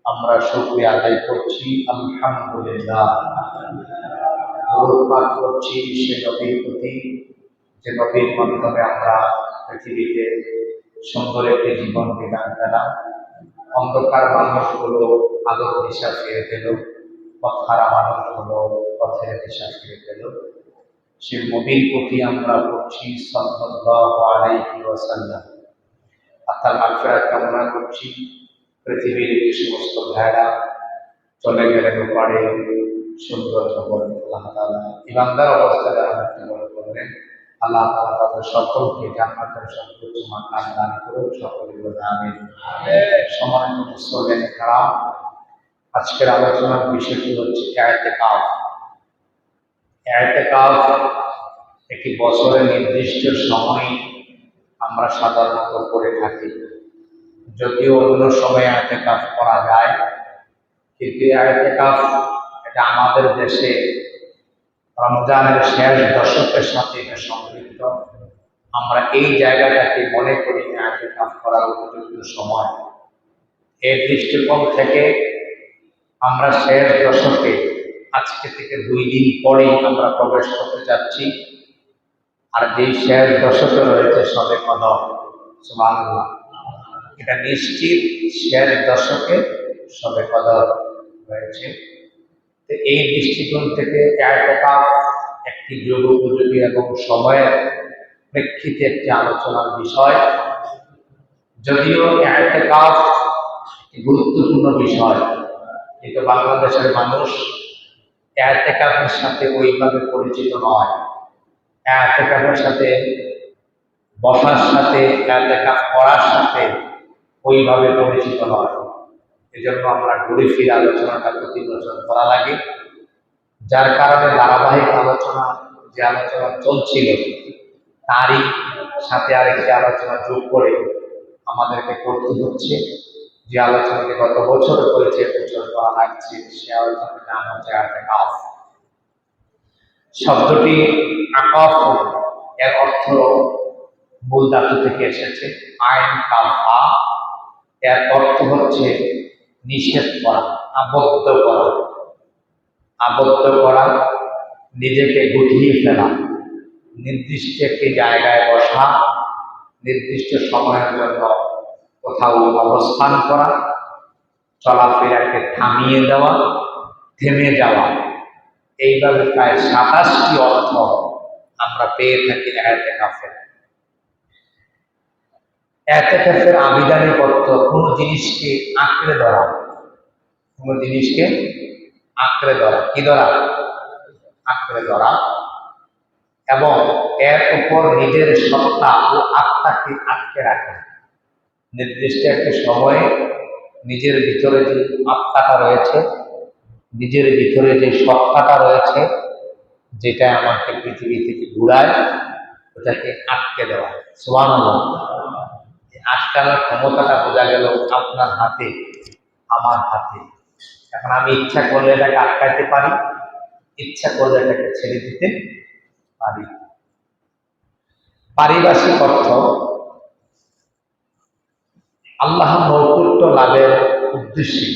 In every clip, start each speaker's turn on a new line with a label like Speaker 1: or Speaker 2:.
Speaker 1: আমরা শুকরিয়া আদায় করছি আলহামদুলিল্লাহ। দরুদ পাঠ করছি সে নবীর প্রতি, যে নবীর মাধ্যমে আমরা পৃথিবীতে সুন্দর একটি জীবন বিধান পেলাম। অন্ধকার মানুষগুলো আলোর দিশা ফিরে পেল, পথহারা মানুষগুলো পথের দিশা ফিরে পেল। সে নবীর প্রতি আমরা করছি সাল্লাল্লাহু আলাইহি ওয়াসাল্লাম। আল্লাহর মাগফিরাত কামনা করছি। পৃথিবীর যে সমস্ত ভাইরা চলে গেলেন ওপারে সুন্দর খবর, আল্লাহ তাআলা ইমানদার অবস্থায় যারা মৃত্যুবরণ করলেন, আল্লাহ তাআলা তাদের সকলকে জান্নাতের সর্বোচ্চ মাকাম দান করুন। সকলে বলে আমিন। সম্মানিত মুসলিম কারাম, আজকের আলোচনার বিষয়টি হচ্ছে ইতিকাফ। ইতিকাফ একটি বছরের নির্দিষ্ট সময় আমরা সাধারণত করে থাকি, যদিও অন্য সময় ইতিকাফ করা যায়, কিন্তু ইতিকাফ এটা আমাদের দেশে রমজানের শেষ দশকের সাথে এটা সম্পৃক্ত। আমরা এই জায়গাটাকে মনে করি ইতিকাফ করার উপযুক্ত সময়। এই দৃষ্টিকোণ থেকে আমরা শেষ দশকে আজকে থেকে 2 দিন পরেই আমরা প্রবেশ করতে যাচ্ছি। আর যেই শেষ দশকে রয়েছে সবে কদর, সুবহানাল্লাহ, এটা নিশ্চিত শেষ দশকে সবে কদর রয়েছে। তো এই দৃষ্টিকোণ থেকে ইতিকাফ একটি যুগোপযোগী এবং সময়ের প্রেক্ষিতে একটি আলোচনার বিষয়। যদিও ইতিকাফ একটি গুরুত্বপূর্ণ বিষয়, কিন্তু বাংলাদেশের মানুষ ইতিকাফের সাথে ওইভাবে পরিচিত নয়। ইতিকাফের সাথে বসার সাথে ইতিকাফ করার সাথে ওইভাবে পরিচিত নয়। এজন্য আমরা ঘুরে ফিরে আলোচনাটা প্রতি বছর করা লাগে, যার কারণে ধারাবাহিক আলোচনা, যে আলোচনা চলছিল তারই সাথে আরেকটি আলোচনা যোগ করে আমাদেরকে করতে হচ্ছে। যে আলোচনাটি গত বছর করেছে, বছর করা লাগছে, সে আলোচনার নাম হচ্ছে ইতিকাফ। শব্দটি আকাফ এর অর্থ মূল ধাতু থেকে এসেছে, আইন কাফা। এর অর্থ হচ্ছে নিষেধ করা, আবদ্ধ করা, আবদ্ধ করা, নিজেকে গুটিয়ে ফেলা, নির্দিষ্ট একটি জায়গায় বসা, নির্দিষ্ট সময়ের জন্য কোথাও অবস্থান করা, চলাফেরাকে থামিয়ে দেওয়া, থেমে যাওয়া। এইভাবে প্রায় 27টি অর্থ আমরা পেয়ে থাকি ইতিকাফের। ইতিকাফের আবিধানিক অর্থ কোনো জিনিসকে আঁকড়ে ধরা, কোনো জিনিসকে আঁকড়ে ধরা। কি ধরা? আঁকড়ে ধরা। এবং এর উপর নিজের সত্তা ও আত্মাকে আটকে রাখা। নির্দিষ্ট একটা সময়ে নিজের ভিতরে যে আত্মাটা রয়েছে, নিজের ভিতরে যে সত্তাটা রয়েছে, যেটা আমাকে পৃথিবী থেকে ঘুরায়, ওটাকে আটকে দেওয়া। সুবহানাল্লাহ। আটকানোর ক্ষমতাটা বোঝা গেল আপনার হাতে, আমার হাতে। এখন আমি ইচ্ছা করলে এটাকে আটকাইতে পারি, ইচ্ছা করলে এটাকে ছেড়ে দিতে পারি। পারিভাষিক অর্থ আল্লাহ নৈকট্য লাভের উদ্দেশ্যে।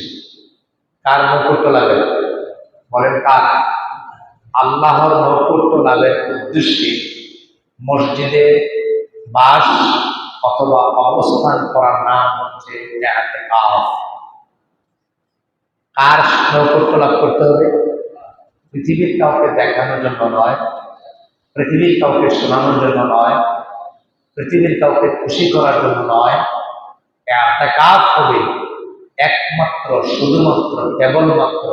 Speaker 1: কার নৈকট্য লাভের? বলেন কার? আল্লাহর নৈকট্য লাভের উদ্দেশ্যে মসজিদে বাস অথবা অবস্থান করার নাম হচ্ছে ইতিকাফ। কার নৈকট্য লাভ করতে হবে? পৃথিবীর কাউকে দেখানোর জন্য নয়, পৃথিবীর কাউকে শোনানোর জন্য নয়, পৃথিবীর কাউকে খুশি করার জন্য নয়। ইতিকাফ হবে একমাত্র, শুধুমাত্র, কেবলমাত্র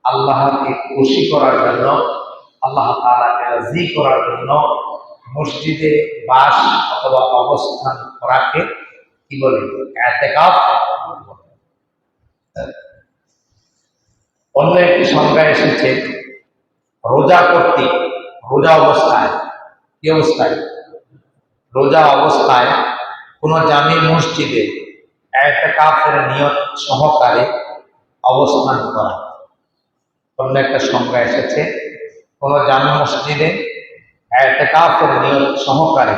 Speaker 1: আল্লাহকে খুশি করার জন্য, আল্লাহ তাআলাকে রাজি করার জন্য মসজিদে বাস অথবা অবস্থান করাকে কি বলে? ইতিকাফ। অন্য একটি সংজ্ঞা এসেছে রোজা কর্তৃক, রোজা অবস্থায়। কি অবস্থায়? রোজা অবস্থায় কোন জামি মসজিদে ইতিকাফের নিয়ত সহকারে অবস্থান করা। অন্য একটা সংজ্ঞা এসেছে কোন জামি মসজিদে ইতিকাফের নিয়ত সহকারে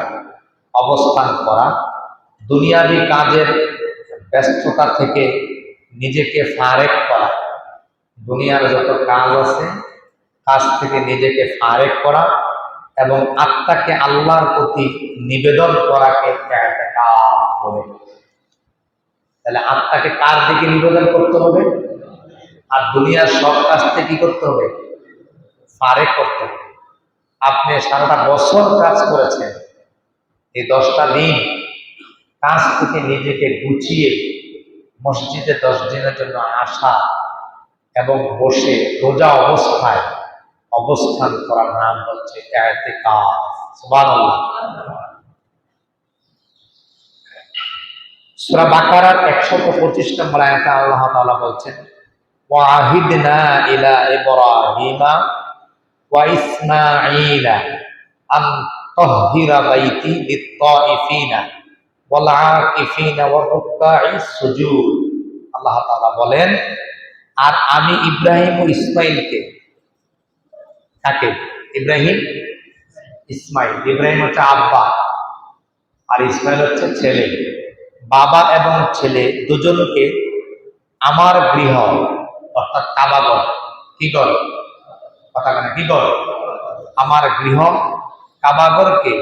Speaker 1: অবস্থান করা, দুনিয়াবি কাজের ব্যস্ততা থেকে নিজেকে ফারেক করা, দুনিয়ার যত কাজ আছে কাজ থেকে নিজেকে ফারেক করা এবং আত্মাকে আল্লাহর প্রতি নিবেদন করাকে ইতিকাফ বলে। তাহলে আত্মাকে কার দিকে নিবেদন করতে হবে? আর দুনিয়ার সব কাজ থেকে কি করতে হবে? ফারেক করতে হবে। আপনি সারাটা বছর কাজ করেছেন, এই 10টা দিন কাজ থেকে নিজেকে গুছিয়ে মসজিদে 10 দিনের জন্য আসা এবং বসে রোজা অবস্থায় অবস্থান করার নাম হচ্ছে ইতিকাফ। সুবহানাল্লাহ। সূরা বাকারার 125 নম্বর আয়াতে আল্লাহ তাআলা বলছেন, ওয়াহিদনা ইলা ইব্রাহিমা ওয়া ইসমাঈলা আন তাহহিরা বাইতি লিত-তাইফিনা ওয়াল আকিফিনা ওয়া রুক্কাইস সুজুদ। আল্লাহ তাআলা বলেন, আর আমি ইব্রাহিম ও ইসমাইলকে, কাকে? ইব্রাহিম ইসমাইল। ইব্রাহিম হচ্ছে আব্বা আর ইসমাইল হচ্ছে ছেলে। বাবা এবং ছেলে দুজনকে আমার গৃহ অর্থাৎ কাবাগর, কি ঘর? কথা কেন কি ঘর? আমার গৃহ কাবাগরকে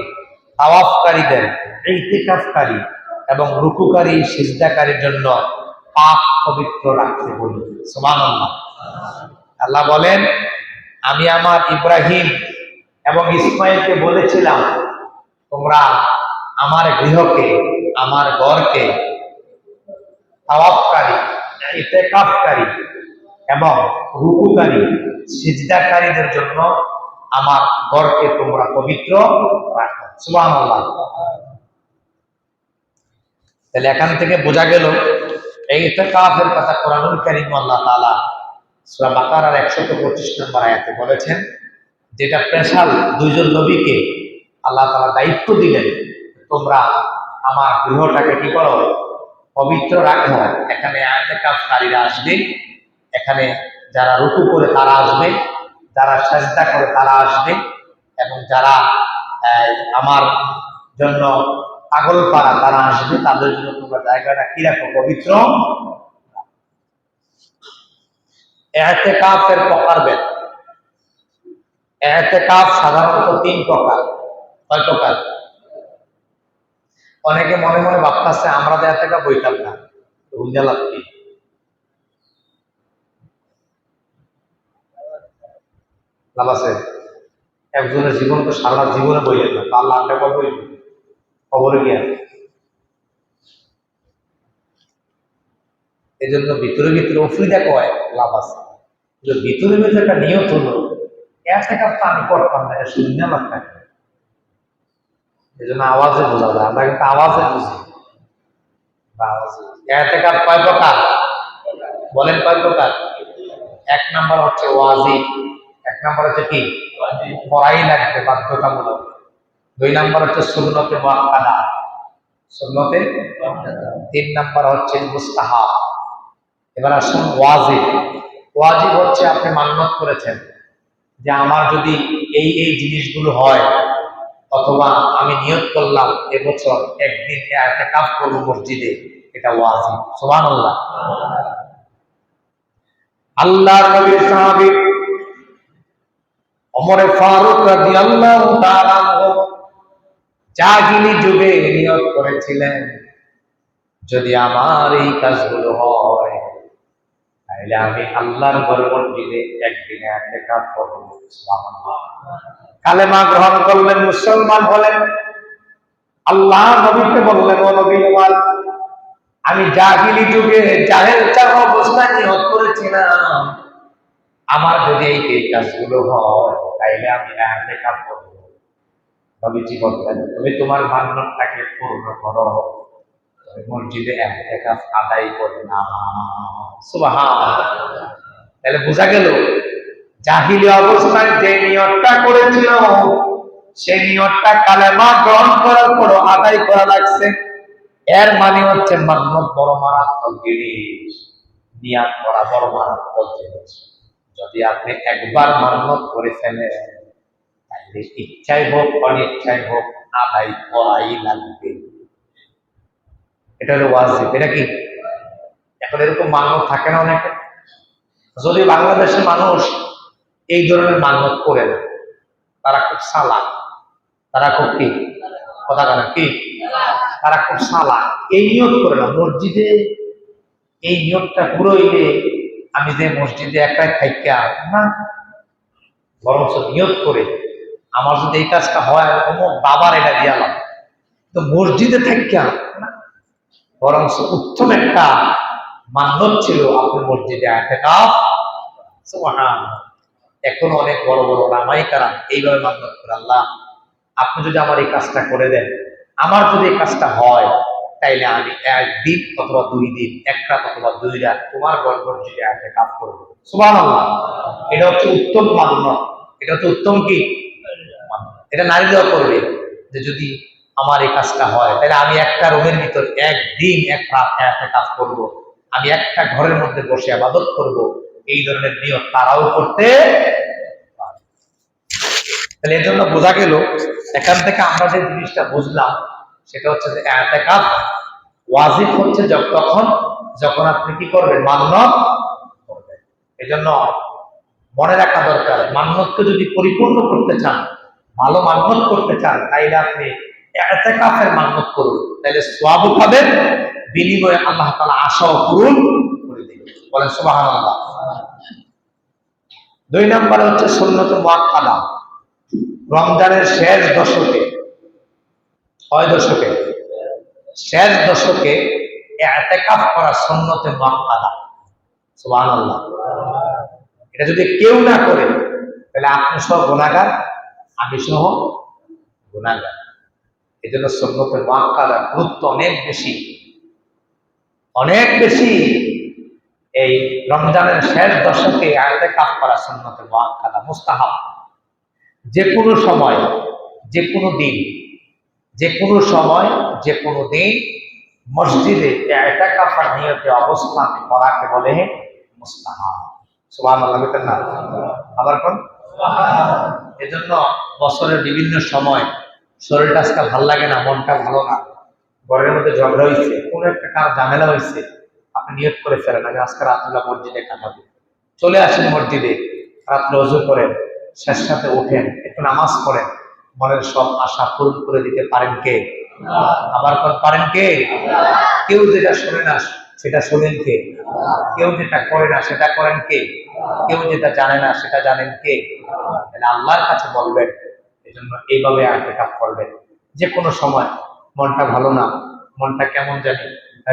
Speaker 1: তাওয়াফকারীদের, ইতিকাফকারী এবং রুকুকারী সিজদাকারীর জন্য পাক পবিত্র রাখতে বলি। সুবহানাল্লাহ। আল্লাহ বলেন, আমি আমার ইব্রাহিম এবং ইসমাইলকে বলেছিলাম, তোমরা আমার গৃহকে, আমার ঘরকে তাওয়াফকারী, ইতিকাফকারী এবং রুকুকারী সিজদাকারীদের জন্য আমার ঘরকে তোমরা পবিত্র রাখো। সুবহানাল্লাহ। তাহলে এখান থেকে বোঝা গেল এই ইতিকাফের কথা কোরআনুল কারীম আল্লাহ তাআলা সূরা বাকারার 125 নম্বর আয়াতে বলেছেন, যেটা স্পেশাল দুইজন নবীকে আল্লাহ তাআলা দায়িত্ব দিলেন, তোমরা আমার গৃহটাকে কি করো? পবিত্র রাখো। এখানে ইতিকাফকারীরা আসবে, এখানে যারা রুকু করে তারা আসবে, যারা সাজদা করে তারা আসবে এবং যারা আমার জন্য পাগল পাড়া তারা আসবে, তাদের জন্য তোমরা জায়গাটা কি রাখো? পবিত্র। ইতিকাফের প্রকারভেদ। ইতিকাফ সাধারণত 3 প্রকার। কয় প্রকার? অনেকে মনে মনে ভাবতেছে আমরা তো ইতিকাফ বইতাম না, ভুলে লাভ কি? লাভ আছে? একজনের জীবন তো সারা জীবনে বইলেন না, তার লাভ টাকা বই খবরে গিয়ে। এই জন্য ভিতরে ভিতরে অফ্রিদা কয় লাভ আছে, ভিতরে ভিতরে একটা নিয়ত হলো ইতিকাফ তো আমি করতাম না, শূন্য লাভ থাকে। এই জন্য আওয়াজে বোঝা যায়, আমরা কিন্তু আওয়াজে বুঝি। ইতিকাফ কয় প্রকার? বলেন কয় প্রকার? 1 নম্বর হচ্ছে ওয়াজিব। 1 নম্বর হচ্ছে কি? করাই লাগবে, বাধ্যতামূলক। 2 নম্বর হচ্ছে সুন্নতে মুআক্কাদা, সুন্নতে। 3 নম্বর হচ্ছে মুস্তাহাব। এবার আসুন ওয়াজিব। ওয়াজিব হচ্ছে আপনি মান্যত করেছেন যে আমার যদি এই এই জিনিসগুলো হয়, অথবা আমি নিয়ত করলাম এবছর একদিন ইতিকাফ করব মসজিদে, এটা ওয়াজিব। সুবহানাল্লাহ। আল্লাহর নবীর সাহাবী ওমর ফারুক রাদিয়াল্লাহু তাআলা জাহিলি যুগে নিয়ত করেছিলেন, যদি আমার এই কাজগুলো হয় তাহলে আমি আল্লাহর ঘর মসজিদে একদিন ইতিকাফ করব। সুবহানাল্লাহ। কালেমা গ্রহণ করলেন, মুসলমান হলেন। আল্লাহ নবীকে বললেন, ও নবী আমার, আমি জাহিলি যুগে জাহেল চার অবস্থায় নিয়ত করেছিলাম, আমার যদি এই কাজগুলো হয় তাইলে আমি ইতিকাফ করব। নবীজি বললেন, তুমি তোমার মান্যতটাকে পূর্ণ করো, তুমি মসজিদে ইতিকাফ আদায় করে নাও। সুবহানাল্লাহ। তাহলে বোঝা গেল জাহিলি অবস্থায় যে নিয়তটা করেছিল সেই নিয়তটা কালেমা গ্রহণ করার পর আদায় করা লাগছে। এর মানে হচ্ছে মান্যত বড় মারাত্মক জিনিস, নিয়াত করা বড় মারাত্মক জিনিস। যদি আপনি একবার মান্যত করে ফেলেন তাহলে ইচ্ছাই হোক অনিচ্ছাই হোক আদায় করাই লাগবে। এটা হলো ওয়াজিব। এটা কি? এখন এরকম মান্যত থাকে না অনেকে। যদি বাংলাদেশের মানুষ এই ধরনের মান্যত করে না, তারা খুব সালাক, তারা খুব কি কথা বলে কি, তারা খুব সালাক। এই নিয়ত করে না মসজিদে, এই নিয়তটা পুরো হইলে আমি যে মসজিদে একাই থাইকা না, বরঞ্চ নিয়ত করে আমার যদি এই কাজটা হয় অমুক বাবার এটা দিয়ালাম, তো মসজিদে থাইকা না, বরঞ্চ উত্তম একটা মান্যত ছিল আপনি মসজিদে ইতিকাফ। সুবহানাল্লাহ। এখন অনেক বড় বড় ওলামায়ে কেরাম এইভাবে মান্যত করে, আল্লাহ আপনি যদি আমার এই কাজটা করে দেন, আমার যদি এই কাজটা হয়, তাইলে আমি একদিন অথবা 2 দিন, 1 রাত অথবা 2 রাত তোমার মসজিদে ইতিকাফ করবো। সুবহানাল্লাহ। এটা হচ্ছে উত্তম মান্যত। এটা হচ্ছে উত্তম কি মান্যত। এটা নারীরাও করবে যে যদি আমার এই কাজটা হয়, তাহলে আমি একটা রুমের ভিতর 1 দিন 1 রাত ইতিকাফ করবো, আমি একটা ঘরের মধ্যে বসে ইবাদত করব। এই ধরনের নিয়ত তারাও করতে পারে। তাহলে এর জন্য বোঝা গেল, এখান থেকে আমরা যে জিনিসটা বুঝলাম সেটা হচ্ছে যে ইতিকাফ ওয়াজিব হচ্ছে তখন যখন আপনি কি করবেন, মান্যত করবেন। এজন্য মনে রাখা দরকার, মান্যতকে যদি পরিপূর্ণ করতে চান, ভালো মান্যত করতে চান, তাইলে আপনি ইতিকাফের মান্যত করুন, তাইলে সওয়াবও পাবেন, বিনিময়ে আল্লাহ তাআলা আশাও পূরণ করে দিবেন। বলেন সুবহানাল্লাহ। 2 নম্বরে হচ্ছে সুন্নত মুআক্কাদা। রমজানের শেষ দশকে, 6 দশকে, শেষ দশকে ইতিকাফ করা সুন্নতে মুআক্কাদা। সুবহানাল্লাহ। এটা যদি কেউ না করে, তাহলে আপনি সহ গুনাহগার, আমি সহ গুনাহগার। এজন্য সুন্নতে মুআক্কাদার গুরুত্ব অনেক বেশি, অনেক বেশি। এই রমজানের শেষ দশকে ইতিকাফ করা সুন্নতে মুআক্কাদা, মুস্তাহাব। যে কোনো সময়, যে কোনো দিন, যে কোনো সময়, যে কোনো দিন মসজিদে ইতিকাফের নিয়তে অবস্থান করাকে বলে মুস্তাহাব। সুবহানাল্লাহ বলেন না? আবার কোন সুবহানাল্লাহ। এজন্য বছরের বিভিন্ন সময় শরীরটা আজকে ভালো লাগে না, মনটা ভালো না, ঘরের মধ্যে ঝগড়া হয়েছে, কোনো একটা কারণ ঝামেলা হয়েছে, আপনি নিয়ত করে ফেলেন আমি আজকে রাতবেলা মসজিদে কাটাবো। চলে আসেন মসজিদে, রাত্রে ওযু করেন, শেষ সাথে উঠেন, একটু নামাজ পড়েন, মনের সব আশা পূরণ করে দিতে পারেন কে? আবার পারেন কে? কেউ যেটা শোনে না সেটা শোনেন কে? কেউ যেটা করে না সেটা করেন কে? কেউ যেটা জানে না সেটা জানেন কে? তাহলে আল্লাহর কাছে বলবেন। এজন্য এইভাবে ইতিকাফ করবেন। যে কোনো সময় মনটা ভালো না, মনটা কেমন জানি,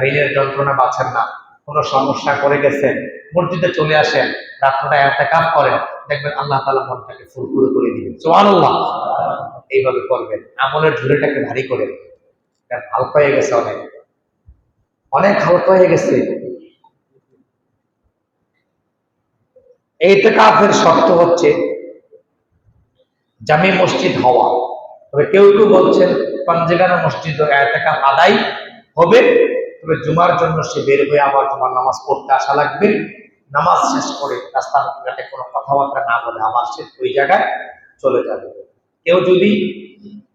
Speaker 1: ঋণের যন্ত্রণা বাঁচেন না, কোনো সমস্যা করে গেছেন, মসজিদে চলে আসেন, রাত্রটা ইতিকাফ করেন, দেখবেন আল্লাহ তাআলা মনটাকে ফুরফুরে করে দিবেন। সুবহানাল্লাহ। এইভাবে করবেন, আমলের ঝুলিটাকে ভারী করে, এটা হালকা হয়ে গেছে, অনেক অনেক হালকা হয়ে গেছে। ইতিকাফের শর্ত হচ্ছে জামি মসজিদ হওয়া। তবে কেউ কেউ বলছেন পাঞ্জেগানা মসজিদ ইতিকাফ আদায় হবে, তবে জুমার জন্য সে বের হয়ে আবার জুমার নামাজ পড়তে আসা লাগবে। নামাজ শেষ করে রাস্তার ঘাটে কোনো কথাবার্তা না বলে আবার সে ওই জায়গায় চলে যাবে। কেউ যদি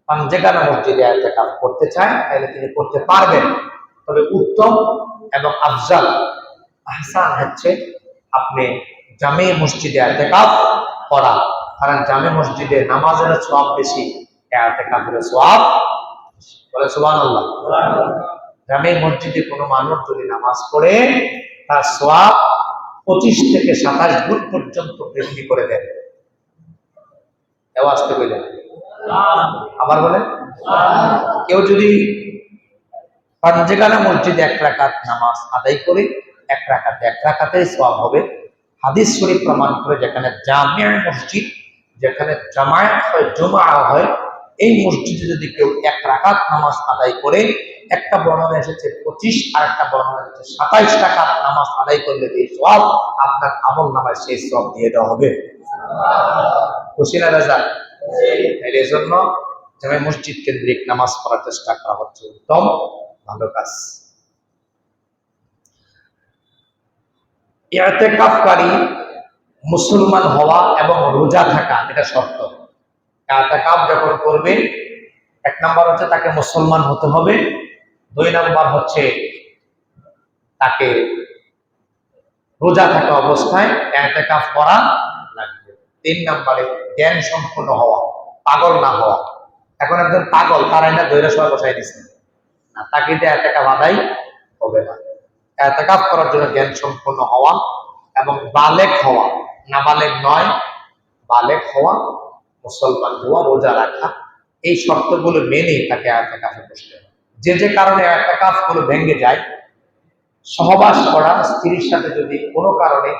Speaker 1: পাঞ্জেগানা মসজিদে ইতিকাফ করতে চায় তাহলে তিনি করতে পারবেন, তবে উত্তম এবং আফজাল আহসান হচ্ছে আপনি জামে মসজিদে ইতিকাফ করা, কারণ জামে মসজিদে নামাজের সওয়াব বেশি, ইতিকাফের সওয়াব। বলে সুবহানাল্লাহ। জামে মসজিদে কোনো মানুষ যদি নামাজ পড়ে, তার সওয়াব 25 থেকে 27 গুণ পর্যন্ত বৃদ্ধি করে দেন। এও আসতে বললেন, আবার বলেন। কেউ যদি পাঞ্জেগানা মসজিদে 1 রাকাত নামাজ আদায় করে, 1 রাকাতেই সওয়াব হবে। হাদিস শরীফ প্রমাণ করে, যেখানে জামে মসজিদ, যেখানে জামায়াত হয়, জুমা হয়, এই মসজিদে যদি কেউ 1 রাকাত নামাজ আদায় করে, একটা বর্ণনা এসেছে 25, আর একটা বর্ণনা এসেছে 27 রাকাত নামাজ আদায় করলে এই সওয়াব আপনার আমল নামায় সেই সওয়াব দিয়ে দেওয়া হবে। খুশি না রাজা? এই জন্য জামে মসজিদ কেন্দ্রিক নামাজ পড়ার চেষ্টা করা হচ্ছে উত্তম ভালো কাজ। ইতিকাফকারী মুসলমান হওয়া এবং রোজা থাকা, এটা শর্ত। ইতিকাফ যখন করবে, 1 নাম্বার হচ্ছে তাকে মুসলমান হতে হবে, 2 নাম্বার হচ্ছে তাকে রোজা থাকা অবস্থায় ইতিকাফ করা লাগবে। 3 নম্বরে জ্ঞান সম্পন্ন হওয়া, পাগল না হওয়া। এখন একজন পাগল, তার আইনা দৈরা সবাই বসাই দিচ্ছে না, তাকে দিয়ে ইতিকাফ আদায় হবে না। ইতিকাফ করার জন্য জ্ঞান সম্পন্ন হওয়া এবং বালেগ হওয়া, নাবালেগ নয়, বালেগ হওয়া, মুসলমান হওয়া, রোজা রাখা, এই শর্তগুলো মেনে তাকে ইতিকাফে বসতে হবে। যে কারণে ইতিকাফ গুলো ভেঙে যায়, সহবাস করা স্ত্রীর সাথে যদি কোনো কারণে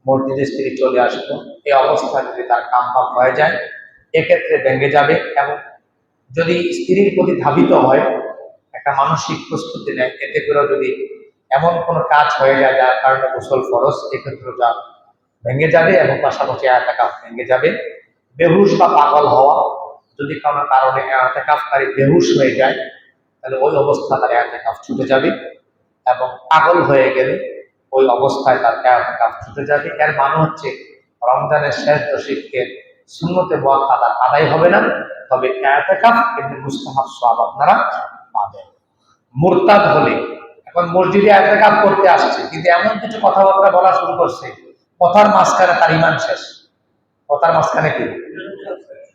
Speaker 1: মসজিদে স্ত্রী চলে আসতো, এই অবস্থায় যদি তার কাম পাপ হয়ে যায়, এক্ষেত্রে ভেঙে যাবে। এবং যদি স্ত্রীর প্রতি ধাবিত হয়, একটা মানসিক প্রস্তুতি নেয়, এতে করে যদি এমন কোনো কাজ হয়ে যায় যার কারণে গোসল ফরজ, এক্ষেত্রে যা ভেঙে যাবে এবং পাশাপাশি ইতিকাফ ভেঙে যাবে। বেহুশ বা পাগল হওয়া, যদি কোনো কারণে ইতিকাফকারী বেহুশ হয়ে যায়, তাহলে ওই অবস্থা তার ইতিকাফ ছুটে যাবে। এবং পাগল হয়ে গেলে ওই অবস্থায় তার ইতিকাফ ছুটে যাবে। এর মানে হচ্ছে রমজানের শেষ দশকে সুন্নতে মুআক্কাদা আদায় হবে না, তবে ইতিকাফ এমনি মুস্তাহাব সওয়াব আপনারা পাবেন। মুরতাদ হলে, এখন মসজিদে ইতিকাফ করতে আসছে, কিন্তু এমন কিছু কথাবার্তা বলা শুরু করছে, কথার মাঝখানে তার ঈমান শেষ। কথার মাঝখানে কি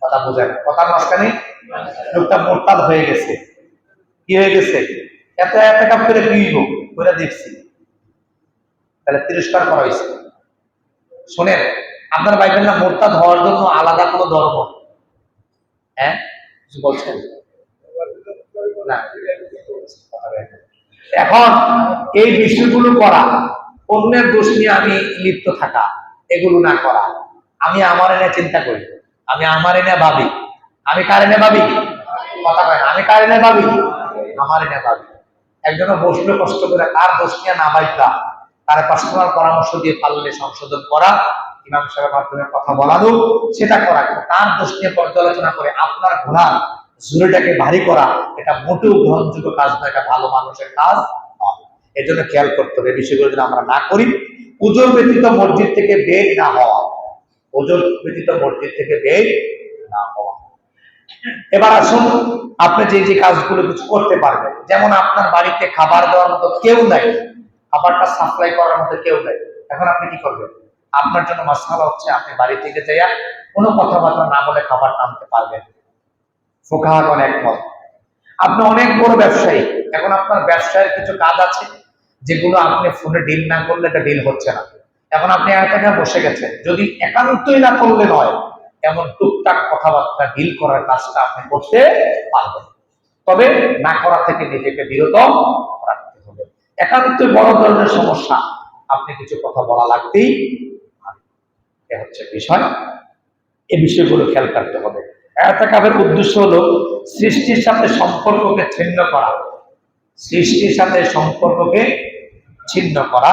Speaker 1: কথা বোঝায়, কথার মাঝখানে লোকটা মুরতাদ হয়ে গেছে। কি হয়ে গেছে? এত ইতিকাফ করে কি হইব করে দেখছি, তাহলে তিরস্কার করা হয়েছে। শোনেন, আপনার ভাইবেন না মুরতাদ হওয়ার জন্য আলাদা কোনো ধর্ম? হ্যাঁ, কিছু বলছেন না? এখন এই বিষয়গুলো করা, অন্যের দোষ নিয়ে আমি লিপ্ত থাকা, এগুলো না করা। আমি আমার এনে চিন্তা করি, আমি আমার এনে ভাবি। আমি কার এনে ভাবি? কথা কয় না, আমি কার এনে ভাবি? আমার এনে ভাবি। একজনে বসলে কষ্ট করে কার দোষ নিয়ে না ভাইবা, তার পার্সোনাল পরামর্শ দিয়ে পারলে সংশোধন করা, ইমাম সাহেবের মাধ্যমে কথা বলানো, সেটা করা। তার দোষ নিয়ে পর্যালোচনা করে আপনার গুনাহ জুরিটাকে ভারী করা, এটা মোটেও গ্রহণযোগ্য কাজ না, এটা ভালো মানুষের কাজ নয়। এই জন্য খেয়াল করতে হবে, বিষয়গুলো যেন আমরা না করি। উজর ব্যতীত মসজিদ থেকে বের না হওয়া, উজর ব্যতীত মসজিদ থেকে বের না হওয়া। এবার আসুন, আপনি যে কাজগুলো কিছু করতে পারবেন, যেমন আপনার বাড়িতে খাবার দেওয়ার মতো কেউ নাই, খাবারটা সাপ্লাই করার মতো কেউ নাই, এখন আপনি কি করবেন? আপনার জন্য মাসআলা হচ্ছে, আপনি বাড়ি থেকে যাইয়া কোনো কথাবার্তা না বলে খাবারটা আনতে পারবেন। ফুকাহাগণ একমত। আপনি অনেক বড় ব্যবসায়ী, এখন আপনার ব্যবসায়ের কিছু কাজ আছে যেগুলো আপনি ফোনে ডিল না করলে এটা ডিল হচ্ছে না। এখন আপনি একা বসে গেছেন, যদি একান্তই না করলে নয়, এমন টুকটাক কথাবার্তা ডিল করার কাজটা আপনি করতে পারবেন। তবে না করা থেকে নিজেকে বিরত রাখতে হবে। একান্তই বড় ধরনের সমস্যা, আপনি কিছু কথা বলা লাগতেই পারে। এ হচ্ছে বিষয়, এই বিষয়গুলো খেয়াল করতে হবে। ইতিকাফের উদ্দেশ্য হলো সৃষ্টির সাথে সম্পর্ককে ছিন্ন করা, সৃষ্টির সাথে সম্পর্ককে ছিন্ন করা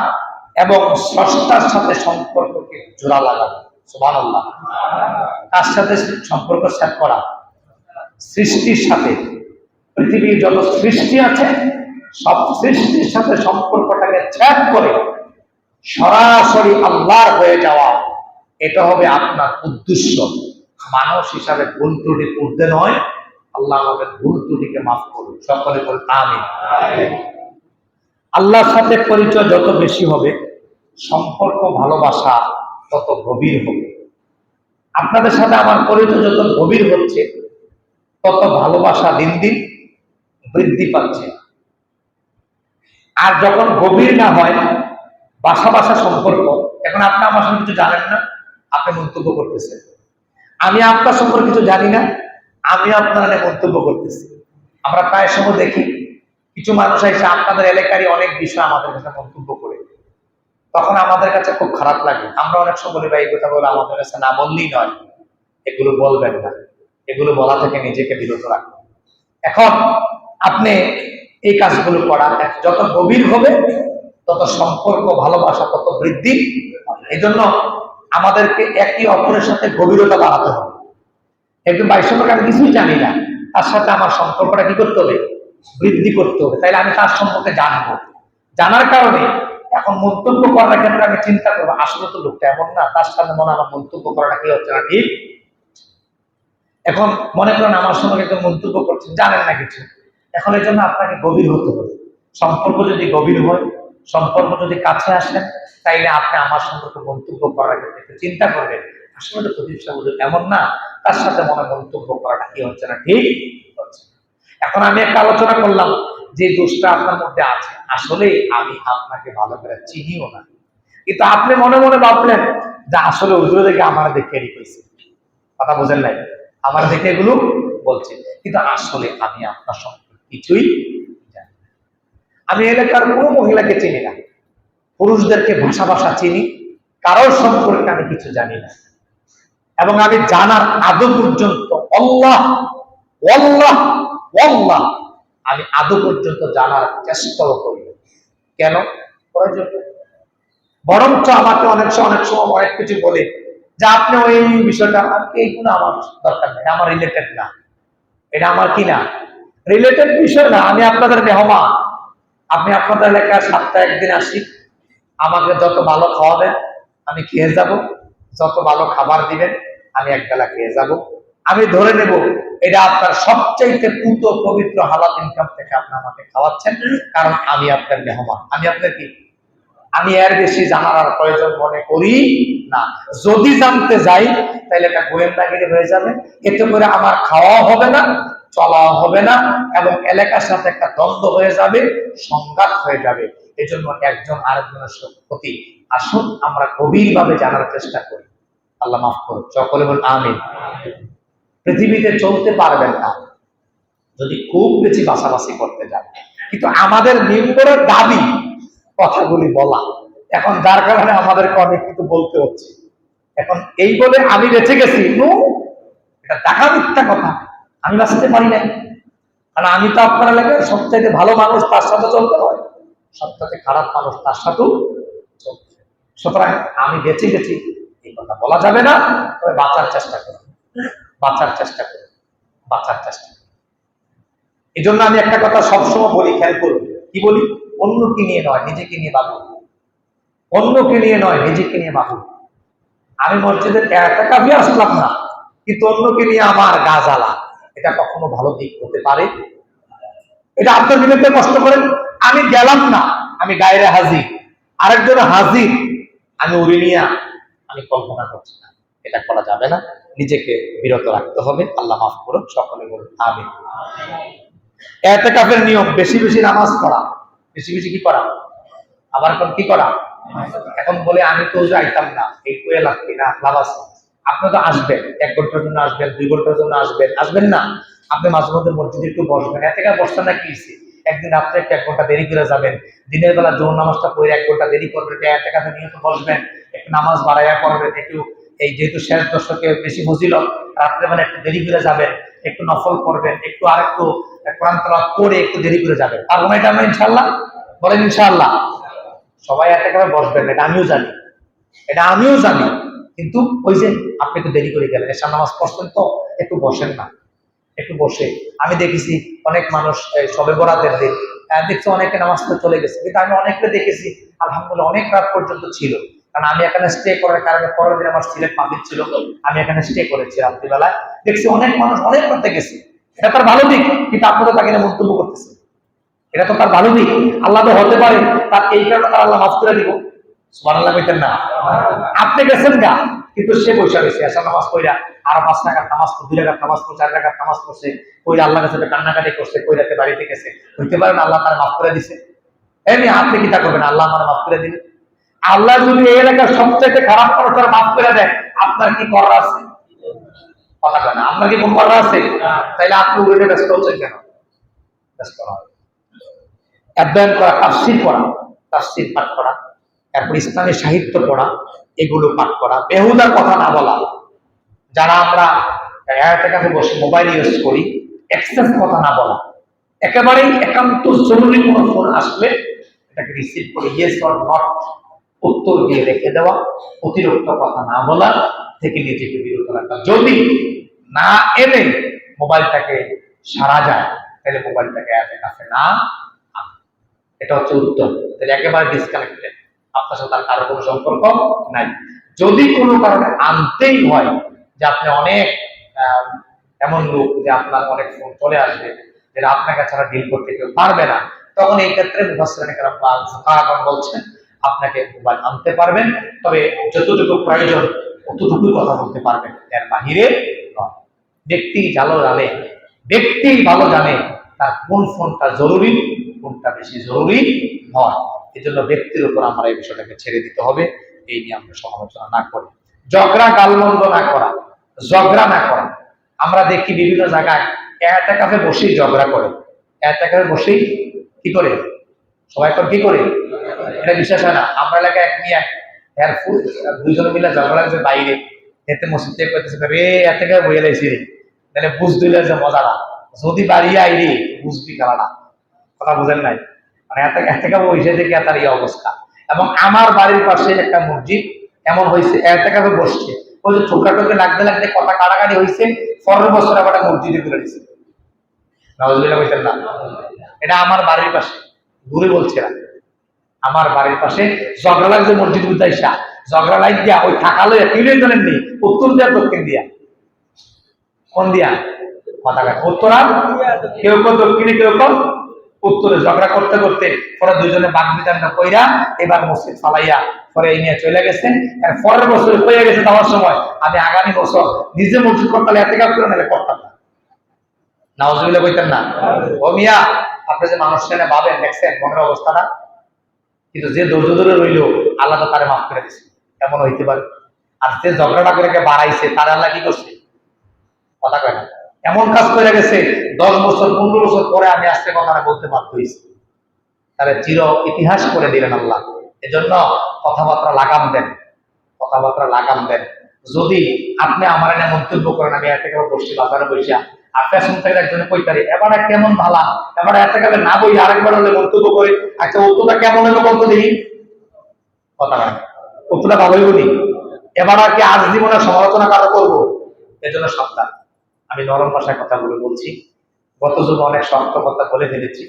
Speaker 1: এবং স্রষ্টার সাথে সম্পর্ককে জোড়া লাগানো। সুবহানাল্লাহ। কার সাথে সম্পর্ক সেট করা? সৃষ্টির সাথে। পৃথিবীর যত সৃষ্টি আছে সব সৃষ্টির সাথে সম্পর্কটাকে ছেদ করে সরাসরি আল্লাহর হয়ে যাওয়া, এটা হবে আপনার উদ্দেশ্য। মানুষ হিসাবে ভুল ত্রুটি করতে নয়, আল্লাহ আমাদের ভুল ত্রুটিকে মাফ করুন। সকলে বলুন আমিন। আল্লাহর সাথে পরিচয় যত বেশি হবে, সম্পর্ক ভালোবাসা তত গভীর হবে। আপনাদের সাথে আমার পরিচয় যত গভীর হচ্ছে, তত ভালোবাসা দিন দিন বৃদ্ধি পাচ্ছে। আর যখন গভীর না হয়, বাসা বাসা সম্পর্ক, এখন আপনি আমার সঙ্গে কিছু জানেন না, আপনি মন্তব্য করতেছেন। আমি আপনার সম্পর্কে কিছু জানি না, আমি আপনার মন্তব্য করতেছি। আমরা প্রায় সময় দেখি কিছু মানুষ এসে আপনাদের এলাকারই অনেক বিষয় আমাদের কাছে মন্তব্য করে, তখন আমাদের কাছে খুব খারাপ লাগে। আমরা অনেক সময় বলি, ভাই এই কথা বলে আমাদের কাছে না বললেই নয়, এগুলো বলবেন না, এগুলো বলা থেকে নিজেকে বিরত রাখবেন। এখন আপনি এই কাজগুলো করা যত গভীর হবে, তত সম্পর্ক ভালোবাসা তত বৃদ্ধি। এই জন্য আমাদেরকে একে অপরের সাথে গভীরতা বাড়াতে হবে। একজন ভাই সম্পর্কে আমি কিছুই জানি না, তার সাথে আমার সম্পর্কটা কি করতে হবে? বৃদ্ধি করতে হবে। তাইলে আমি তার সম্পর্কে জানবো, জানার কারণে এখন মন্তব্য করার ক্ষেত্রে আমি চিন্তা করবো, আসলে তো লোকটা এমন না, তার সাথে মনে আমার মন্তব্য করাটা কি হচ্ছে না ঠিক। এখন মনে করেন আমার সঙ্গে একজন মন্তব্য করছেন, জানেন না কিছু, এখন এর জন্য আপনাকে গভীর হতে হবে। সম্পর্ক যদি গভীর হয়, সম্পর্ক যদি কাছে আসেন তাইলে আপনি আমার সম্পর্কে মন্তব্য করার ক্ষেত্রে একটু চিন্তা করবেন, আসলে তো প্রদীপ সাহেব হুজুর এমন না, তার সাথে মনে মন্তব্য করাটা কি হচ্ছে না, ঠিক হচ্ছে না। এখন আমি একটা আলোচনা করলাম যে দোষটা আপনার মধ্যে আছে, আসলে আমি আপনাকে ভালো করে চিনিও না, কিন্তু আপনি মনে মনে ভাবলেন যে আসলে হুজুর দেখে আমার দেখে রেখেছে, কথা বোঝেন নাই, আমার দেখে এগুলো বলছে, কিন্তু আসলে আমি আপনার সম্পর্কে কিছুই জানি না। আমি এলাকার কোনো মহিলাকে চিনি না, পুরুষদেরকে ভাষা ভাষা চিনি, কারোর সম্পর্কে আমি কিছু জানি না, এবং আমি জানার আদৌ পর্যন্ত আল্লাহ আল্লাহ আল্লাহ আমি আদৌ পর্যন্ত জানার চেষ্টাও করি। কেন? প্রয়োজন। বরঞ্চ আমাকে অনেক সময় অনেক কিছু বলে যে আপনি ওই বিষয়টা, এইগুলো আমার দরকার নেই, আমার রিলেটেড না, এটা আমার কি না রিলেটেড বিষয় না। আমি আপনাদের মেহমান, আপনি আপনাদের এলাকায় সপ্তাহে একদিন আসি, আমাকে যত ভালো খাওয়াবেন আমি খেয়ে যাব, যত ভালো খাবার দিবেন আমি একবেলা খেয়ে যাব, আমি ধরে নেব এটা আপনার সবচাইতে পুত পবিত্র হালাল ইনকাম থেকে আপনি আমাকে খাওয়াচ্ছেন, কারণ আমি আপনার মেহমান, আমি আপনার কি, আমি এর বেশি জানার আর প্রয়োজন মনে করি না। যদি জানতে যাই তাহলে এটা গোয়েন্দাগিরি হয়ে যাবে, এতে করে আমার খাওয়াও হবে না, চলাও হবে না, এবং এলাকার সাথে একটা দ্বন্দ্ব হয়ে যাবে, সংঘাত হয়ে যাবে। এই জন্য একজন আরেকজনের প্রতি আসুন আমরা গভীরভাবে জানার চেষ্টা করি। আল্লাহ মাফ করুন, সকলে বলুন আমিন। পৃথিবীতে চলতে পারবেন না যদি খুব বেশি বাছাবাছি করতে যান, কিন্তু আমাদের মেম্বরের দাবি কথাগুলি বলা, এখন যার কারণে আমাদেরকে অনেক কিছু বলতে হচ্ছে। এখন এই বলে আমি বেঁচে গেছি, এটা দেখা মিথ্যা কথা, আমি বাঁচতে পারি না, কারণ আমি তো আপনার এলাকার সবচাইতে ভালো মানুষ, তার সাথে চলতে হয়, সবচাইতে খারাপ মানুষ তার সাথেও চলতে। সুতরাং আমি বেঁচে গেছি এই কথা বলা যাবে না, তবে বাঁচার চেষ্টা করুন, বাঁচার চেষ্টা করুন, বাঁচার চেষ্টা করুন। এই জন্য আমি একটা কথা সবসময় বলি, খেয়াল করুন, কি বলি? অন্যকে নিয়ে নয়, নিজেকে নিয়ে ভাবুন, অন্যকে নিয়ে নয়, নিজেকে নিয়ে ভাবুন। আমি মসজিদের এতেকাফে আসলাম না, কিন্তু অন্যকে নিয়ে আমার গা জ্বালা, এটা কখনো ভালো দিক হতে পারে? এটা আপনার বিরুদ্ধে কষ্ট করেন, আমি গেলাম না, আমি গায়রে হাজির, আরেকজন হাজির, আমি উড়ে নিয়ে আমি কল্পনা করছি না, এটা করা যাবে না, নিজেকে বিরত রাখতে হবে। আল্লাহ মাফ করুন, সকলে বলুন আমিন। এতেকাফের নিয়ম বেশি বেশি নামাজ পড়া, বেশি বেশি কি করা, আবার কি করা। এখন বলে আমি তো যাইতাম না, একটু এলাম কিনা লাভ আছে, আপনি তো আসবেন, 1 ঘন্টার জন্য আসবেন, 2 ঘন্টার জন্য আসবেন, আসবেন না, আপনি মাঝে মধ্যে মসজিদে একটু বসবেন, এতে বসতে না কি, একদিন রাত্রে 1 ঘন্টা দেরি করে যাবেন, দিনের বেলা জোর নামাজটা পড়ে 1 ঘন্টা দেরি করবেন, এতে কাছে নিয়ে তো বসবেন, একটু নামাজ বাড়াইয়া করবেন, একটু এই যেহেতু শেষ দশকে বেশি ফজিলত, রাত্রেবেলা একটু দেরি করে যাবেন, একটু নফল করবেন, একটু আরেকটু কোরআন তেলাওয়াত করে একটু দেরি করে যাবেন, আর এটা আমরা ইনশাআল্লাহ বলেন ইনশাআল্লাহ। সবাই একেবারে বসবেন, এটা আমিও জানি, এটা আমিও জানি, কিন্তু ওই যে আপনি একটু দেরি করে গেলেন, এসা নামাজ পড়ছেন তো একটু বসেন না, একটু বসে। আমি দেখেছি অনেক মানুষ সবে বরাতের দিন দেখছি অনেকে নামাজ পড়ে চলে গেছে, কিন্তু আমি অনেককে দেখেছি আলহামদুলিল্লাহ অনেক রাত পর্যন্ত ছিল, কারণ আমি এখানে স্টে করার কারণে পরের দিন আমার সিলেট মাহফিল ছিল, আমি এখানে স্টে করেছি রাত্রিবেলায়, দেখছি অনেক মানুষ অনেক রাতে গেছে, এটা তার ভালো দিক, কিন্তু আপনারা তাকে নিয়ে মন্তব্য করতেছে, এটা তো তার ভালো দিক, আল্লাহ তো হতে পারে তার এই কারণে তার আল্লাহ মাফ করে দিব, সুবহানাল্লাহ বলতেন না? আপনি গেছেন গা, কিন্তু সে বৈশা গেছে, আসা নামাজ পড়া আরো 5 রাকাত নামাজ, 2 রাকাত নামাজ, 4 রাকাত নামাজ পড়ছে, কইরা আল্লাহর কাছে কান্নাকাটি করছে, কইরাতে বাড়িতে গেছে, হইতে পারে না আল্লাহ তার মাফ করে দিছে? এমনি আপনি কি তা করবেন, আল্লাহ আমার মাফ করে দিলেন? আল্লাহ যদি এই এলাকার সবচেয়ে খারাপ মানুষের মাফ করে দেয়, আপনার কি করার আছে? কথা কেন, আপনার কি কোন করার আছে? তাইলে আপনি উল্টে ব্যস্ত হচ্ছেন কেন? ব্যস্ত নয়, অধ্যয়ন করা, তাফসীর পড়া, তাফসীর পাঠ করা, তারপর ইসলামী সাহিত্য পড়া, এগুলো পাঠ করা, বেহুদার কথা না বলা। যারা আমরা এর কাছে বসে মোবাইল ইউজ করি, এক্সেস কথা না বলা, একেবারেই একান্ত জরুরি কোনো ফোন আসলে এটাকে রিসিভ করে ইয়েস অর নট উত্তর দিয়ে রেখে দেওয়া, অতিরিক্ত কথা না বলা, থেকে নিজেকে বিরত রাখা। যদি না এনে মোবাইলটাকে সারা যায়, তাহলে মোবাইলটাকে এর কাছে না, এটা হচ্ছে উত্তর। তাহলে একেবারে ডিসকানেক্টেড, আপনার সাথে কারো কোনো সম্পর্ক নাই। যদি কোনো কারণে আনতেই হয় যে আপনি অনেক এমন লোক যে আপনার অনেক ফোন চলে আসবে, যেটা আপনাকে ছাড়া ডিল করতে কেউ পারবে না, তখন এই ক্ষেত্রে মুফাসসিরিন কেরাম বা ফুকাহাগণ বলছেন আপনাকে মোবাইল আনতে পারবেন, তবে যতটুকু প্রয়োজন অতটুকুই কথা বলতে পারবেন, এর বাহিরে নয়। ব্যক্তি ভালো জানে তার কোন ফোনটা জরুরি, কোনটা বেশি জরুরি নয়। এই জন্য ব্যক্তির উপর আমরা এই বিষয়টাকে ছেড়ে দিতে হবে, এই নিয়ে আমরা সমালোচনা না করি, ঝগড়া গালমন্দ না করা, ঝগড়া না করা। আমরা দেখি বিভিন্ন জায়গায় এতেকাফে বসেই ঝগড়া করে, এতেকাফে বসেই কি করে, সবাই এখন কি করে, এটা বিশ্বাস হয় না। আমরা এলাকায় এক নিয়ে দুইজন মিলে ঝগড়া লাগছে বাইরে, এতে মসজিদ থেকে করতেছে রে এতেকাফে বইয়ে লাইছি রে, তাহলে বুঝ দিলে যে মজাটা, যদি বাড়িয়ে আইরে বুঝবি খেলাটা, কথা বুঝেন নাই, মানে এতেকাফে বসে থেকে তার এই অবস্থা। এবং আমার বাড়ির পাশে একটা মসজিদ এমন হয়েছে, এতেকাফে বসছে, ওই যে ঠোকাটোকে লাগতে লাগতে কথা কাটাকাটি হয়েছে, পরের বছর আবার মসজিদে তুলে দিচ্ছে, নাউজুবিল্লাহ বলছেন না। এটা আমার বাড়ির পাশে, দূরে বলছে না, আমার বাড়ির পাশে ঝগড়া লাগছে মসজিদ উদ্দাইসা, ঝগড়া লাগ দিয়া ওই থাকালো কিনে জানেননি, উত্তর দিয়া দক্ষিণ দিয়া, কোন দিয়া কথা উত্তরা, কেউ কেউ দক্ষিণে কেউ কেউ উত্তরে, ঝগড়া করতে করতে পরে দুইজনে বাঘ বিধানটা কইরা এবার মসজিদ ফালাইয়া পরে এই নিয়ে চলে গেছেন। পরের বছর হয়ে গেছে যাওয়ার সময়, আমি আগামী বছর নিজে মসজিদ করতে এতেকাফ করে নাহলে করতাম না, নাউজুবিল্লাহ কইতেন না। ও মিয়া, আপনি যে মানুষ এনে ভাবেন দেখছেন মনের অবস্থাটা, কিন্তু যে ধৈর্য ধরে রইল আল্লাহ তো তারে মাফ করে দিচ্ছে, এমন হইতে পারে। আর যে ঝগড়াটা করে বাড়াইছে তার আল্লাহ কি করছে, কথা কয় না, এমন কাজ করে গেছে 10 বছর 15 বছর পরে আমি আজকে কথাটা বলতে বাধ্য হয়েছি, তাহলে চির ইতিহাস করে দিলেন আল্লাহ। এজন্য কথাবার্তা লাগাম দেন, কথাবার্তা লাগাম দেন। যদি আপনি আমার এনে মন্তব্য করেন, আমি এতেকাফে বসছি বাজারে বসিয়া, আর পেছন থেকে একজনে কইতারি এবার কেমন ভালা, এবার এতেকাফে না বই আরেকবার হলে মন্তব্য করে, আচ্ছা উত্তরটা কেমন হলো বলতো দেখি, কথা না উত্তরটা ভালোই বলি, এবার আর কি আজ জীবনে সমালোচনা কারো করবো, এজন্য সাবধান। আমি নরম ভাষায় কথা বলছি, গত যুগে অনেক শক্ত কথা বলে ফেলেছি,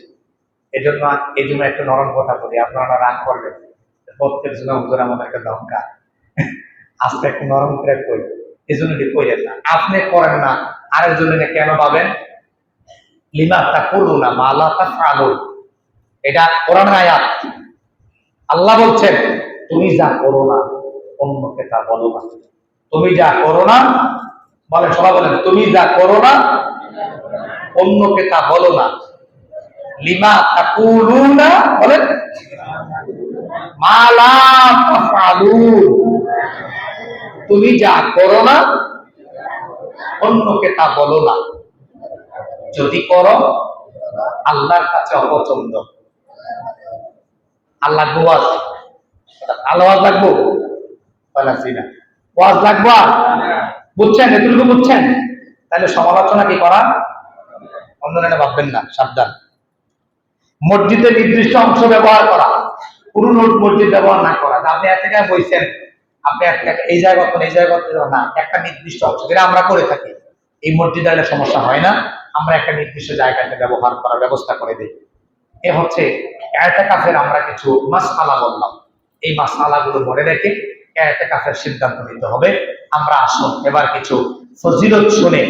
Speaker 1: এই জন্য একটু নরম কথা বলি, আপনারা রাগ করবেন, প্রত্যেক জন্য হুজুর আমাদেরকে দরকার, আজকে একটু নরম করে কই, এই জন্য কইলেন না, আপনি করেন না আরেকজনের কেন পাবেন, লিমা তাকুলুনা মা লা তাফআলুন, এটা কোরআনের আয়াত। আল্লাহ বলছেন তুমি যা করো না অন্যকে তা বলো না, তুমি যা করো না, বলেন সবাই বলেন, তুমি যা করো না অন্যকে তা বলো না, লিমা তাকুলুনা বলেন মা লা তাফআলুন, তুমি যা করো না অন্যকে তা বলো না, যদি করো আল্লাহর কাছে অপছন্দ। আল্লাহ ওয়াজ, আল্লাহ লাগবো না ওয়াজ লাগবো, বুঝছেন, এটুকু বুঝছেন, তাহলে সমালোচনা কি করা, অন্যরা ভাববেন না, সাবধান। মসজিদের নির্দিষ্ট অংশ ব্যবহার করা, পুরো মসজিদ ব্যবহার না করা, আপনি এক জায়গায় বইছেন, আপনি এই জায়গায় না, একটা নির্দিষ্ট অংশ, যেটা আমরা করে থাকি, এই মসজিদে এলে সমস্যা হয় না, আমরা একটা নির্দিষ্ট জায়গাতে ব্যবহার করার ব্যবস্থা করে দিই। এ হচ্ছে ইতিকাফের আমরা কিছু মাসআলা বললাম, এই মাসআলাগুলো মনে রেখে ইতিকাফের সিদ্ধান্ত নিতে হবে। আমরা আসুন এবার কিছু ফজিলত শুনে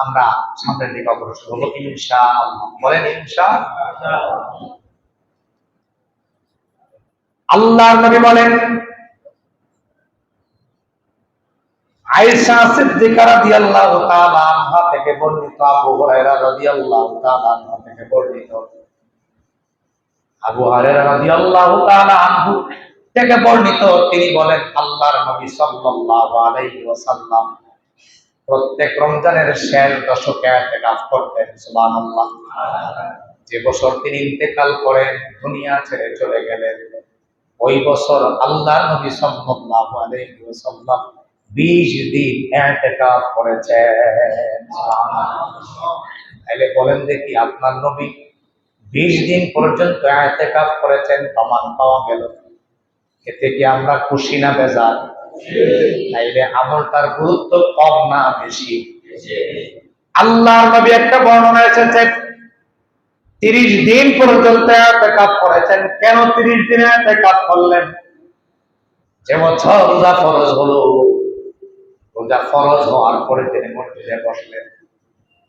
Speaker 1: আমরা সামনের দিকে অগ্রসর হব ইনশাআল্লাহ। বলেন ইনশাআল্লাহ। আল্লাহর নবী বলেন, আয়েশা সিদ্দিকা রাদিয়াল্লাহু তাআলা আনহা থেকে বর্ণিত, আবু হুরায়রা রাদিয়াল্লাহু তাআলা আনহু থেকে বর্ণিত, আবু হুরায়রা রাদিয়াল্লাহু তাআলা আনহু থেকে বর্ণিত, তিনি বলেন আল্লাহর নবী সাল্লাল্লাহু আলাইহি ওয়াসাল্লাম প্রত্যেক রমজানের শেষ দশকে ইতিকাফ করতেন। সুবহানাল্লাহ। যে বছর তিনি ইন্তেকাল করেন, দুনিয়া ছেড়ে চলে গেলেন, ওই বছর আল্লাহর নবী সাল্লাল্লাহু আলাইহি ওয়াসাল্লাম 20 দিন ইতিকাফ করেছেন। তাহলে বলেন দেখি আপনার নবী 20 দিন পর্যন্ত ইতিকাফ করেছেন, প্রমাণ পাওয়া গেল। এতে কি আমরা খুশি না বেজার? তাইলে আমলটার গুরুত্ব কম না বেশি? আল্লাহর নবী একটা বর্ণনা এসেছে 30 দিন পর্যন্ত ইতিকাফ করেছেন। কেন 30 দিন ইতিকাফ করলেন? যে বছর রোজা ফরজ হলো, রোজা ফরজ হওয়ার পরে তিনি মসজিদে বসলেন।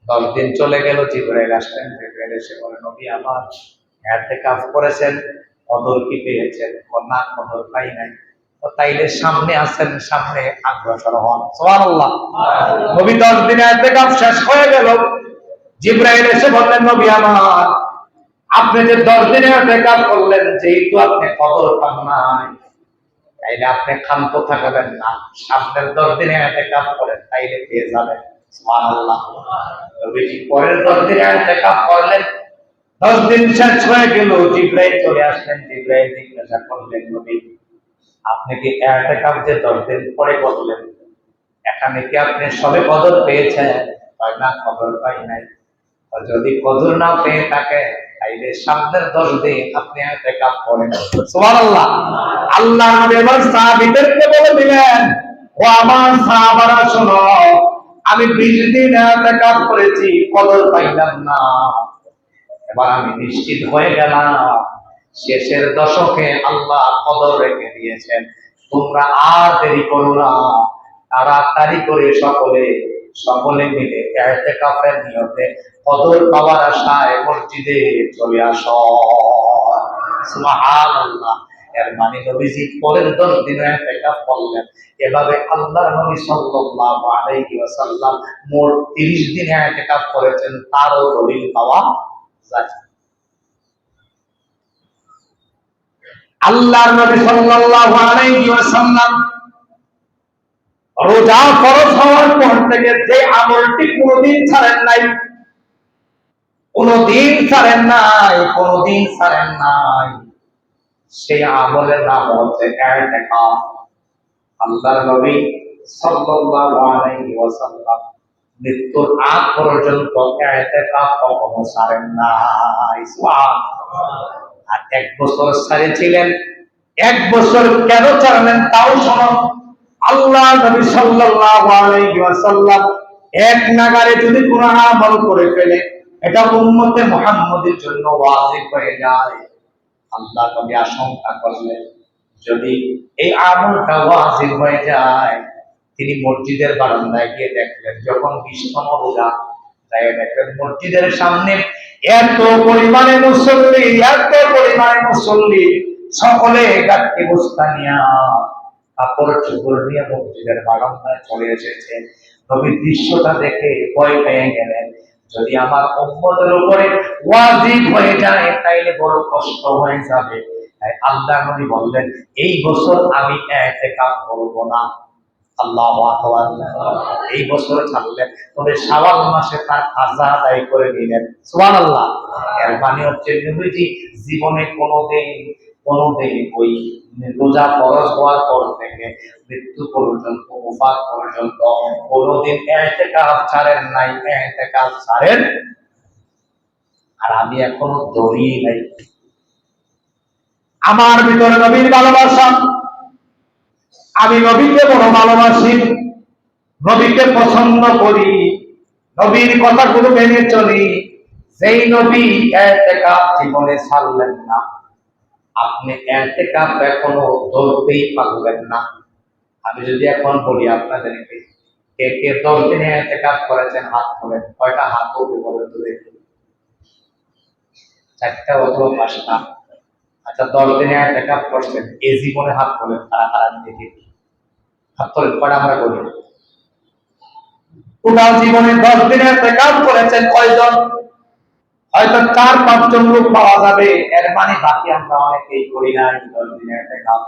Speaker 1: 10 দিন চলে গেল, জিবরাইল আসলেন, জিবরাইল এসে বলে, নবী আমার ইতিকাফ করেছেন, কদর কি পেয়েছেন? না, কদর পাই নাই। তো তাইলে সামনে আছেন, সামনে অগ্রসর হন। সুবহানাল্লাহ। নবী 10 দিনে ইতিকাফ শেষ হয়ে গেল। জিবরাইল এসে বললেন, নবী আমার, আপনি যে 10 দিনে ইতিকাফ করলেন, যেহেতু আপনি কদর পান নাই, তাইলে আপনি ক্ষান্ত থাকবেন না, সামনের 10 দিনে ইতিকাফ করেন, তাইলে পেয়ে যাবেন। সুবহানাল্লাহ। নবীজি পরের 10 দিনে ইতিকাফ করলেন। 10 দিন শেষ হয়ে গেল, জিবরাইল চলে আসলেন। জিবরাইল জিজ্ঞাসা করলেন, নবী আপনি কি ইতিকাফ যে 10 দিন পরে করলেন, এখানে কি আপনি সবে কদর পেয়েছেন? হয় না, কদর পাই নাই। যদি কদর না পেয়ে থাকে, তাইলে সামনের 10 দিন আপনি ইতিকাফ করেন। সুবহানাল্লাহ। আল্লাহ নবী এবার সাহাবীদেরকে বলে দিলেন, ও আমার সাহাবারা শোনো, আমি 20 দিন ইতিকাফ করেছি, কদর পাইলাম না। এবার আমি নিশ্চিত হয়ে গেলাম, শেষের দশকে আল্লাহ কদর রেখে দিয়েছেন। তোমরা আর দেরি করো না, তাড়াতাড়ি করে সকলে মিলে ইতিকাফের নিয়তে কদর পাওয়ার আশায় মসজিদে চলে আসো। সুবহানাল্লাহ। এর মানে নবীজি পরের 10 দিনে ইতিকাফ করলেন। এভাবে আল্লাহর নবী সাল্লাল্লাহু আলাইহি ওয়াসাল্লাম মোট 30 দিনে ইতিকাফ করেছেন, তারও দলিল পাওয়া যায়। আল্লাহর নবী সাল্লাল্লাহু আলাইহি ওয়াসাল্লাম রোজা ফরজ হওয়ার পর থেকে যে আমলটি কোনদিন ছাড়েন নাই, সেই আমলের নাম হচ্ছে ইতিকাফ। আল্লাহর নবী সাল্লাল্লাহু আলাইহি ওয়াসাল্লাম মৃত্যুর আগ পর্যন্ত ইতিকাফ কখনো ছাড়েন নাই। সুবহানাল্লাহ। আর 1 বছর ছাড়িয়েছিলেন। 1 বছর কেন ছাড়লেন তাও শোনো। আল্লাহ নবী সাল্লাল্লাহু আলাইহি ওয়াসাল্লাম এক নাগারে যদি কোনো আমল করে ফেলে, এটা উম্মতে মুহাম্মাদের জন্য ওয়াজিব হয়ে যায়। আল্লাহ নবী আশঙ্কা করলেন, যদি এই আমলটা ওয়াজিব হয়ে যায়, তিনি মসজিদের বারান্দায় গিয়ে দেখলেন, যখন 20তম রোজা, তাই দেখলেন মসজিদের সামনে এত পরিমাণে মুসল্লি, সকলে গাট্টি বস্তা নিয়া, কাপড় চোপড় নিয়ে মসজিদের বারান্দায় চলে এসেছে। নবী দৃশ্যটা দেখে ভয় পেয়ে গেলেন, যদি আমার উম্মতের উপরে ওয়াজিব হয়ে যায়, তাইলে বড় কষ্ট হয়ে যাবে। তাই আল্লাহ নবী বললেন, এই বছর আমি ইতিকাফ করব না। আল্লাহু আকবার। এই বছর ছাড়লেন, তবে শাওয়াল মাসে তার কাজা আদায় করে নিলেন। সুবহানাল্লাহ। এর মানে হচ্ছে নবীজি জীবনে কোনোদিন ওই রোজা ফরজ হওয়ার পর থেকে মৃত্যু পর্যন্ত, ওফাত পর্যন্ত কোনোদিন ইতিকাফ ছাড়েন নাই, ইতিকাফ ছাড়েন। আর আমি এখনো ধরি নাই। আমার ভিতরে নবীর ভালোবাসা, আমি নবীকে বড় ভালোবাসি, নবীকে পছন্দ করি, নবীর কথাগুলো মেনে চলি। সেই নবী ইতিকাফ জীবনে ছাড়লেন না, আপনি ইতিকাফ এখনো ধরতেই পারবেন না। আমি যদি এখন বলি আপনাদেরকে, কে কে 10 দিনে ইতিকাফ করেছেন হাত তোলেন। কয়টা হাত উঠবে বলেন তো দেখি? 4টা অথবা 5টা। আচ্ছা, 10 দিনে ইতিকাফ করছেন, এই জীবনে হাত তোলেন। তারা দেখি হাত তোলেন, কয়টা আমরা বলি? টোটাল জীবনে 10 দিনে ইতিকাফ করেছেন কয়জন? হয়তো 4-5 জন লোক পাওয়া যাবে। এর মানে বাকি আমরা অনেকেই করি নাই 10 দিনে ইতিকাফ।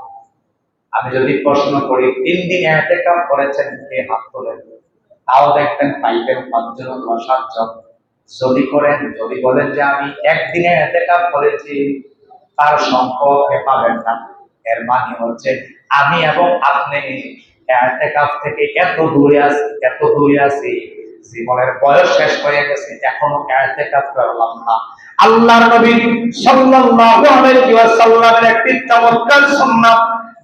Speaker 1: আমি যদি প্রশ্ন করি 3 দিনে ইতিকাফ করেছেন, কে হাত তোলেন? তাও দেখবেন পাইবেন 5 জন বা 7 জন। যদি বলেন যে আমি একদিনে ইতিকাফ করেছি, তার সংখ্যা পাবেন না। এর মানে হচ্ছে আমি এবং আপনি ইতিকাফ থেকে এত দূরে আছি, জীবনের বয়স শেষ হয়ে গেছে, এখনো ইতিকাফ করলাম না। আল্লাহর নবী সাল্লাল্লাহু আলাইহি ওয়াসাল্লামের একটি চমৎকার সুন্নাত,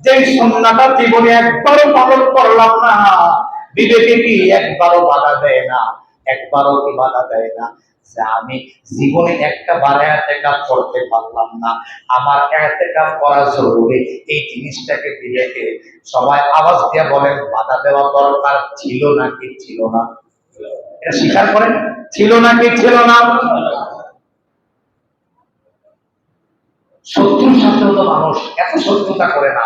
Speaker 1: যেই সুন্নাতটা জীবনে একবারও পালন করলাম না, বিবেকে কি একবারও বাধা দেয় না, যে আমি জীবনে একটা বার ইতিকাফ করতে পারলাম না, আমার ইতিকাফ করা জরুরি। এই জিনিসটাকে বিবেকে সবাই আওয়াজ দিয়ে বলেন, বাধা দেওয়া দরকার ছিল নাকি ছিল না? এটা স্বীকার করেন, ছিল নাকি ছিল না? শত্রুর সাথেও তো মানুষ এত শত্রুতা করে না।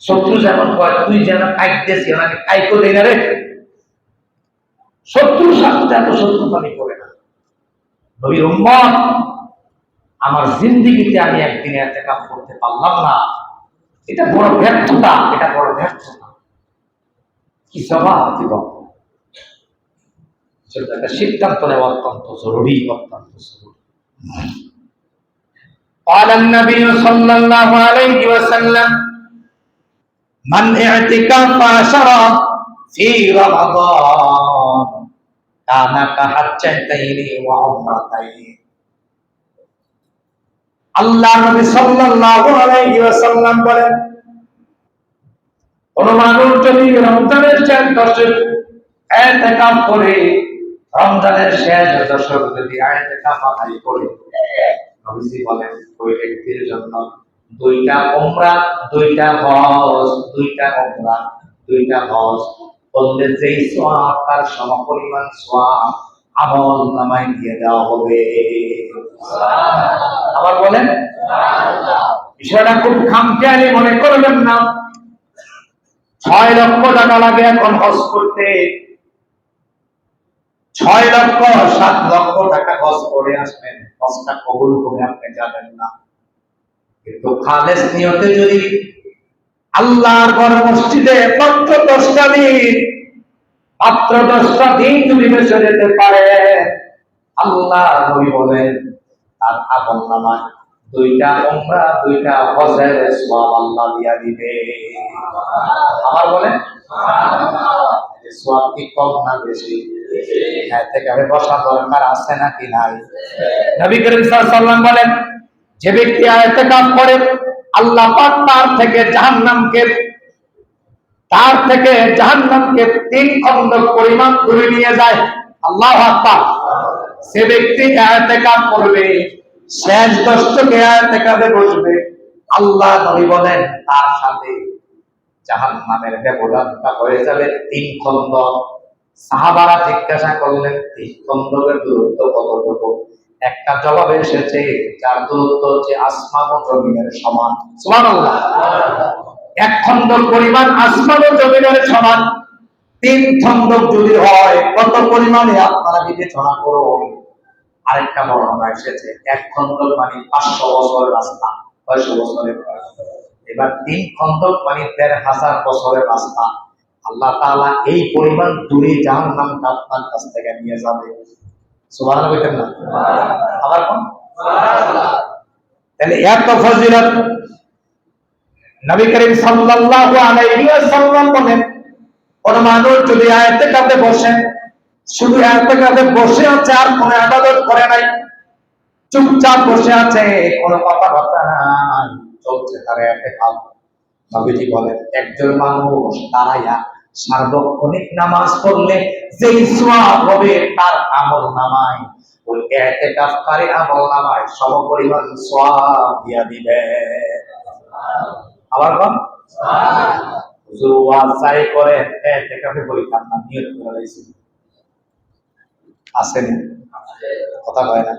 Speaker 1: শত্রু যেমন কয় তুই যেন কাইতেছি ওনাকে কাইকো দেই না রে, শত্রুর সাথে এত শত্রুতামি করে না। নবীর উম্মত, আমার জিন্দেগিতে আমি একদিনে ইতিকাফ করতে পারলাম না, এটা বড় ব্যর্থতা, এটা বড় ব্যর্থতা। কি জবাব দিব? সেটা একটা সিদ্ধান্ত নেওয়া অত্যন্ত জরুরি, অত্যন্ত জরুরি। قال النبي صلى الله عليه وسلم من اعتكف عشرا في رمضان كان كحجتين وعمرتين। আল্লাহ নবী সাল্লাল্লাহু আলাইহি ওয়াসাল্লাম বলেন, কোন মানুষ যদি রমজানের শেষ দশক ইতিকাফ করে, রমজানের শেষ দশক যদি ইতিকাফ আদায় করে, নবীজি বলেন ওই ব্যক্তির জন্য দুইটা উমরা, দুইটা হজ, দুইটা উমরা, দুইটা হজ বললে যেই সওয়াব তার সমপরিমাণ সওয়াব আমল নামায় দিয়ে দেওয়া হবে। আবার বলেন বিষয়টা খুব খামখেয়ালি মনে করবেন না। 6 লক্ষ টাকা লাগে এখন হজ করতে, 6 লক্ষ 7 লক্ষ টাকা হজ করে আসবেন, হজটা কবুল করে আপনি যাবেন না। কিন্তু খালেস নিয়তে যদি আল্লাহর ঘর মসজিদে মাত্র 10টা দিন, মাত্র 10টা দিন যদি বেঁচে যেতে পারে, আল্লাহ নবী বলেন তার আমলনামায় দুইটা উমরা, দুইটা হজের সওয়াব আল্লাহ দিয়া দিবে। আবার বলেন সওয়াব কি কম না বেশি? ইতিকাফে বসা দরকার আছে নাকি নাই? নবী করিম সাল্লাল্লাহু আলাইহি ওয়াসাল্লাম বলেন, যে ব্যক্তি ইতিকাফ করে আল্লাহ পাক তার থেকে জাহান্নামকে 3 খন্ডক পরিমাণ দূরে নিয়ে যায়। আল্লাহু আকবার। সে ব্যক্তি ইতিকাফ করবে, শেষ দশকে ইতিকাফে বসবে, আল্লাহ নবী বলেন তার সাথে জাহান্নামের ব্যবধানটা হয়ে যাবে 3 খন্ডক। সাহাবারা জিজ্ঞাসা করলেন 3 খন্ডকের দূরত্ব কতটুকু? একটা জবাবে এসেছে যার দূরত্ব হচ্ছে আসমান ও জমিনের সমান। সুবহানাল্লাহ। 1 খন্ডক পরিমাণ আসমান ও জমিনের সমান। 3 খন্ডক যদি হয় কত পরিমাণে আপনারা বিবেচনা করুন। আরেকটা বর্ণনা এসেছে 1 খন্ডক মানে 500 বছরের রাস্তা। 500 বছরের। এবার 3 খন্ডক মানে 1500 বছরের রাস্তা। আল্লাহ তাআলা এই পরিমাণ দূরে জাহান্নামকে আপনার কাছ থেকে নিয়ে যাবে। সুবহানাল্লাহ বলেন না? আবার কোন সুবহানাল্লাহ। তাহলে এত ফজিলত নবী করিম সাল্লাল্লাহু আলাইহি ওয়াসাল্লাম বলেন, কোন মানুষ যদি ইতিকাফে বসেন, শুধু ইতিকাফে বসে আছে আর কোনো ইবাদত করে নাই, চুপচাপ বসে আছে, কোনো কথাবার্তা নাই, চলছে তার ইতিকাফ, নবীজি বলেন একজন মানুষ দাঁড়াইয়া সার্বক্ষণিক নামাজ পড়লে যেই সওয়াব হবে তার আমলনামায় ওই ইতিকাফকারী আমলনামায় সমপরিমাণ সওয়াব দিয়া দিবে। আবার কোন সুবহানাল্লাহ। হুজুর ওয়াজ চাই করে ইতিকাফে বইতাম না, নিয়ত করে লাইছি, আসেন কথা কয় না।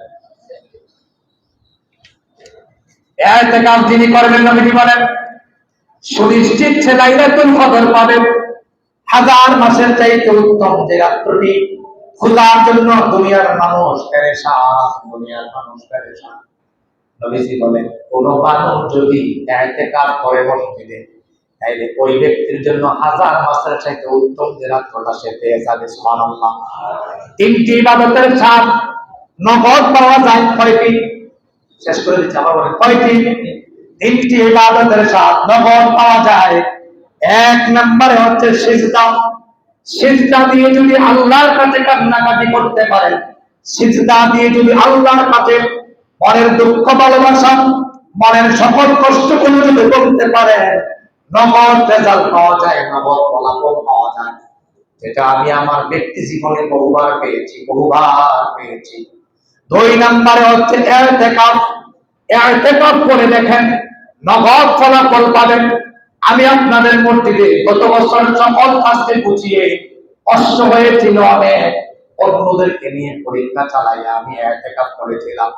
Speaker 1: ইতিকাফ যিনি করবেন নবীজি বলেন সুনিশ্চিত সে লাইলাতুল কদর পাবেন। 1000 মাসের চাইতে উত্তম যে রাত্রটি খোদার জন্য দুনিয়ার মানুষ পেরেশান, দুনিয়ার মানুষ পেরেশান। নবীজি বলেন কোন মানুষ যদি ইতিকাফ করে মসজিদে, তাইলে ওই ব্যক্তির জন্য 1000 মাসের চাইতে উত্তম যে রাত্রটা সে পেয়ে যাবে। সুবহানাল্লাহ। 3টি ইবাদতের স্বাদ নগদ পাওয়া যায় কয়টি? শেষ করে দিচ্ছি, আবার বলেন কয়টি? 3টি ইবাদতের স্বাদ নগদ পাওয়া যায়। 1 নম্বরে হচ্ছে সিজদা। সিজদা দিয়ে যদি আল্লাহর কাছে কান্নাকাটি করতে পারেন, সিজদা দিয়ে যদি আল্লাহর কাছে মনের দুঃখ ভালোবাসা, মনের সকল কষ্টগুলো যদি বলতে পারেন, নগদ রেজাল্ট পাওয়া যায়, নগদ ফলাফল পাওয়া যায়। যেটা আমি আমার ব্যক্তি জীবনে বহুবার পেয়েছি, বহুবার পেয়েছি। 2 নম্বরে হচ্ছে ইতিকাফ। ইতিকাফ করে দেখেন, নগদ ফলাফল পাবেন। আমি আপনাদের মসজিদে গত বছর সকল কাজকে গুছিয়ে কষ্ট হয়েছিল, অনেক অন্যদেরকে নিয়ে পরীক্ষা চালাইয়া আমি ইতিকাফ করেছিলাম।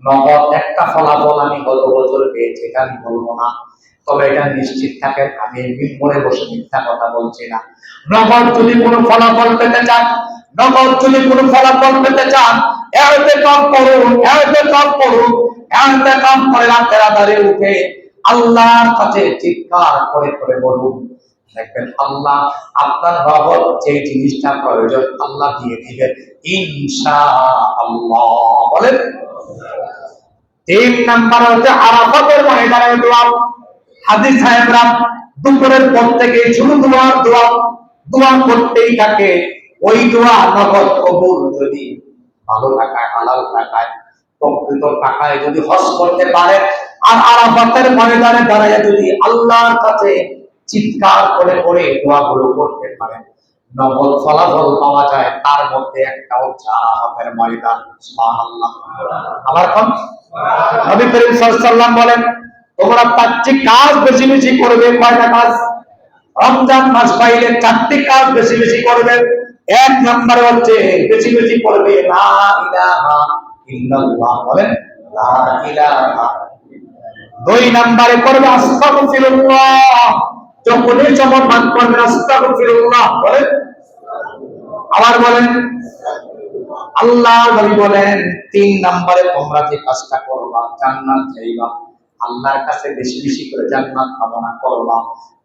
Speaker 1: নগদ একটা ফলাফল আমি গত বছর পেয়েছি, এটা আমি বলবো না, তবে এটা নিশ্চিত থাকেন আমি মিম্বরে বসে মিথ্যা কথা বলছি না। নগদ যদি কোনো ফলাফল পেতে চান, নগদ যদি কোনো ফলাফল পেতে চান, ইতিকাফ করুন, ইতিকাফ করুন, ইতিকাফ করে রাতের আধারে উঠে আল্লাহর কাছে চিৎকার করে করে বলুন, দেখবেন আল্লাহ আপনার নগদ যে জিনিসটা প্রয়োজন আল্লাহ দিয়ে দিবেন ইনশাআল্লাহ। বলেন। 3 নাম্বার হচ্ছে আরাফাতের ময়দানে দোয়া। হাদিস সাহেবরা দুপুরের পর থেকে শুরু দোয়া করতেই থাকে। ওই দোয়া নগদ কবুল যদি ভালো টাকায় হালাল টাকায় প্রকৃত টাকায় যদি হজ করতে পারে আর আরাফাতের ময়দানে দাঁড়ায় যদি আল্লাহর কাছে চিৎকার করে করে দোয়াগুলো করতে পারেন, নগদ ফলাফল পাওয়া যায়। তার মধ্যে একটা হচ্ছে আরাফাতের ময়দান। সুবহানাল্লাহ। আবার কোন নবী করিম সাল্লাল্লাহু আলাইহি ওয়াসাল্লাম বলেন, তোমরা 5টি কাজ বেশি বেশি করবে। কয়টা কাজ? রমজান মাস পাইলে 4টি কাজ বেশি বেশি করবে। 1 নম্বরে হচ্ছে বেশি বেশি করবে লা ইলাহা ইল্লাল্লাহ। বলেন লা ইলাহা। 2 নম্বরে করবে আস্তাগফিরুল্লাহ। যখনই সমাধান করবেন আস্তাগফিরুল্লাহ বলেন। আবার বলেন। আল্লাহ নবী বলেন 3 নম্বরে তোমরা যে কাজটা করবা জান্নাত চাইবা, আল্লাহর কাছে বেশি বেশি করে জান্নাত কামনা করবা।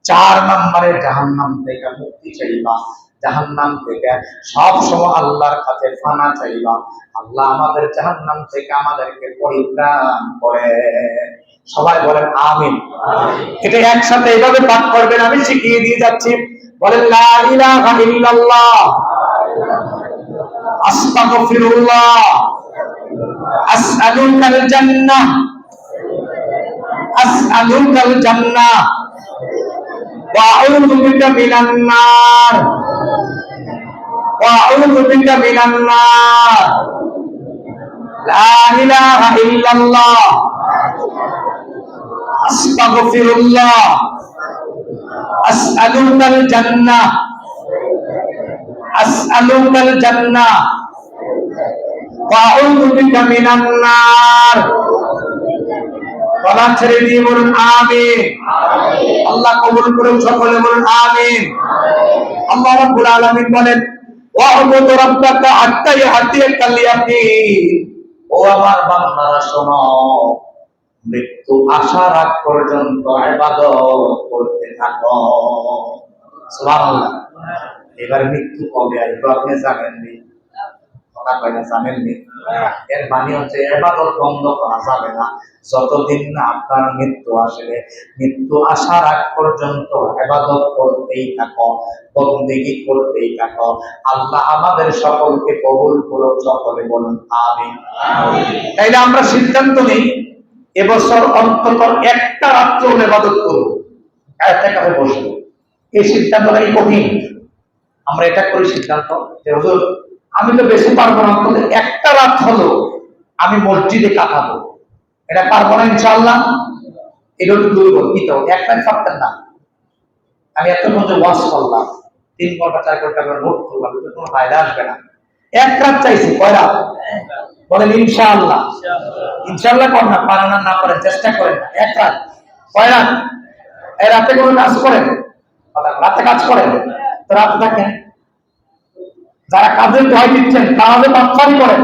Speaker 1: 4 নম্বরে জাহান্নাম থেকে মুক্তি চাইবা, জাহান্নাম থেকে সব সময় আল্লাহর কাছে ফানা চাইবা, আল্লাহ আমাদের জাহান্নাম থেকে আমাদেরকে পরিত্রাণ করে। সবাই বলেন আমিন। এটা একসাথে এইভাবে পাঠ করবেন, আমি শিখিয়ে দিয়ে যাচ্ছি। বলেন লা ইলাহা ইল্লাল্লাহ, আস্তাগফিরুল্লাহ, আসআলুকাল জান্নাহ, আসআলুকাল জান্নাহ ওয়া আউযু বিকা মিনান নার, ওয়া আউযু বিকা মিনান নার। লা ইলাহা ইল্লাল্লাহ, আস্তাগফিরুল্লাহ, আসআলুকাল জান্নাহ, আসআলুকাল জান্নাহ ওয়া আউযু বিকা মিনান নার। গলা ছেড়ে দিয়ে বলুন আমিন। আল্লাহ কবুল করুন, সকলে বলুন আমিন। আল্লাহ রাব্বুল আলামিন বলেন ওয়া'বুদ রাব্বাকা হাত্তা ইয়াতিয়াকাল ইয়াকিন। ও আমার বান্দারা শোনো, মৃত্যু আসার আগ পর্যন্ত ইবাদত করতে থাকো। সুবহানাল্লাহ। এবার মৃত্যু কবে আসবে আপনি জানেননি? কথা কয় না, জানেননি? এর মানে হচ্ছে ইবাদত বন্ধ করা যাবে না যতদিন না আপনার মৃত্যু আসবে। মৃত্যু আসার আগ পর্যন্ত ইবাদত করতেই থাকো, বন্দেগী করতেই থাকো। আল্লাহ আমাদের সকলকে কবুল করুন, সকলে বলুন আমিন। তাইলে আমরা সিদ্ধান্ত নেই এবছর অন্তত একটা রাত্র ইবাদত করব, ইতিকাফে বসবো। এই সিদ্ধান্তটা কঠিন, আমরা এটা করি সিদ্ধান্ত যে হুজুর আমি তো বেশি পারবো না, অন্তত একটা রাত হলো আমি মসজিদে কাটাবো। এটা পারবো না ইনশাআল্লাহ। এটা একটু দুর্বল, কি তো একটা পারতেন না। আমি এতক্ষণ যে ওয়াজ করলাম 3 ঘন্টা 4 ঘন্টা করে নোট করলাম, এটা কোনো ফায়দা আসবে না। এক রাত চাইছি, কয় রাত? বলেন ইনশাআল্লাহ। ইনশাআল্লাহ করেন না, পারেন না করেন, চেষ্টা করেন না। এক রাত, কয় রাত? এই রাতে কোনো কাজ করেন? রাতে কাজ করেন তো রাত থাকেন। যারা কাজের ভয় দিচ্ছেন তাহলে বাচ্চারই করেন।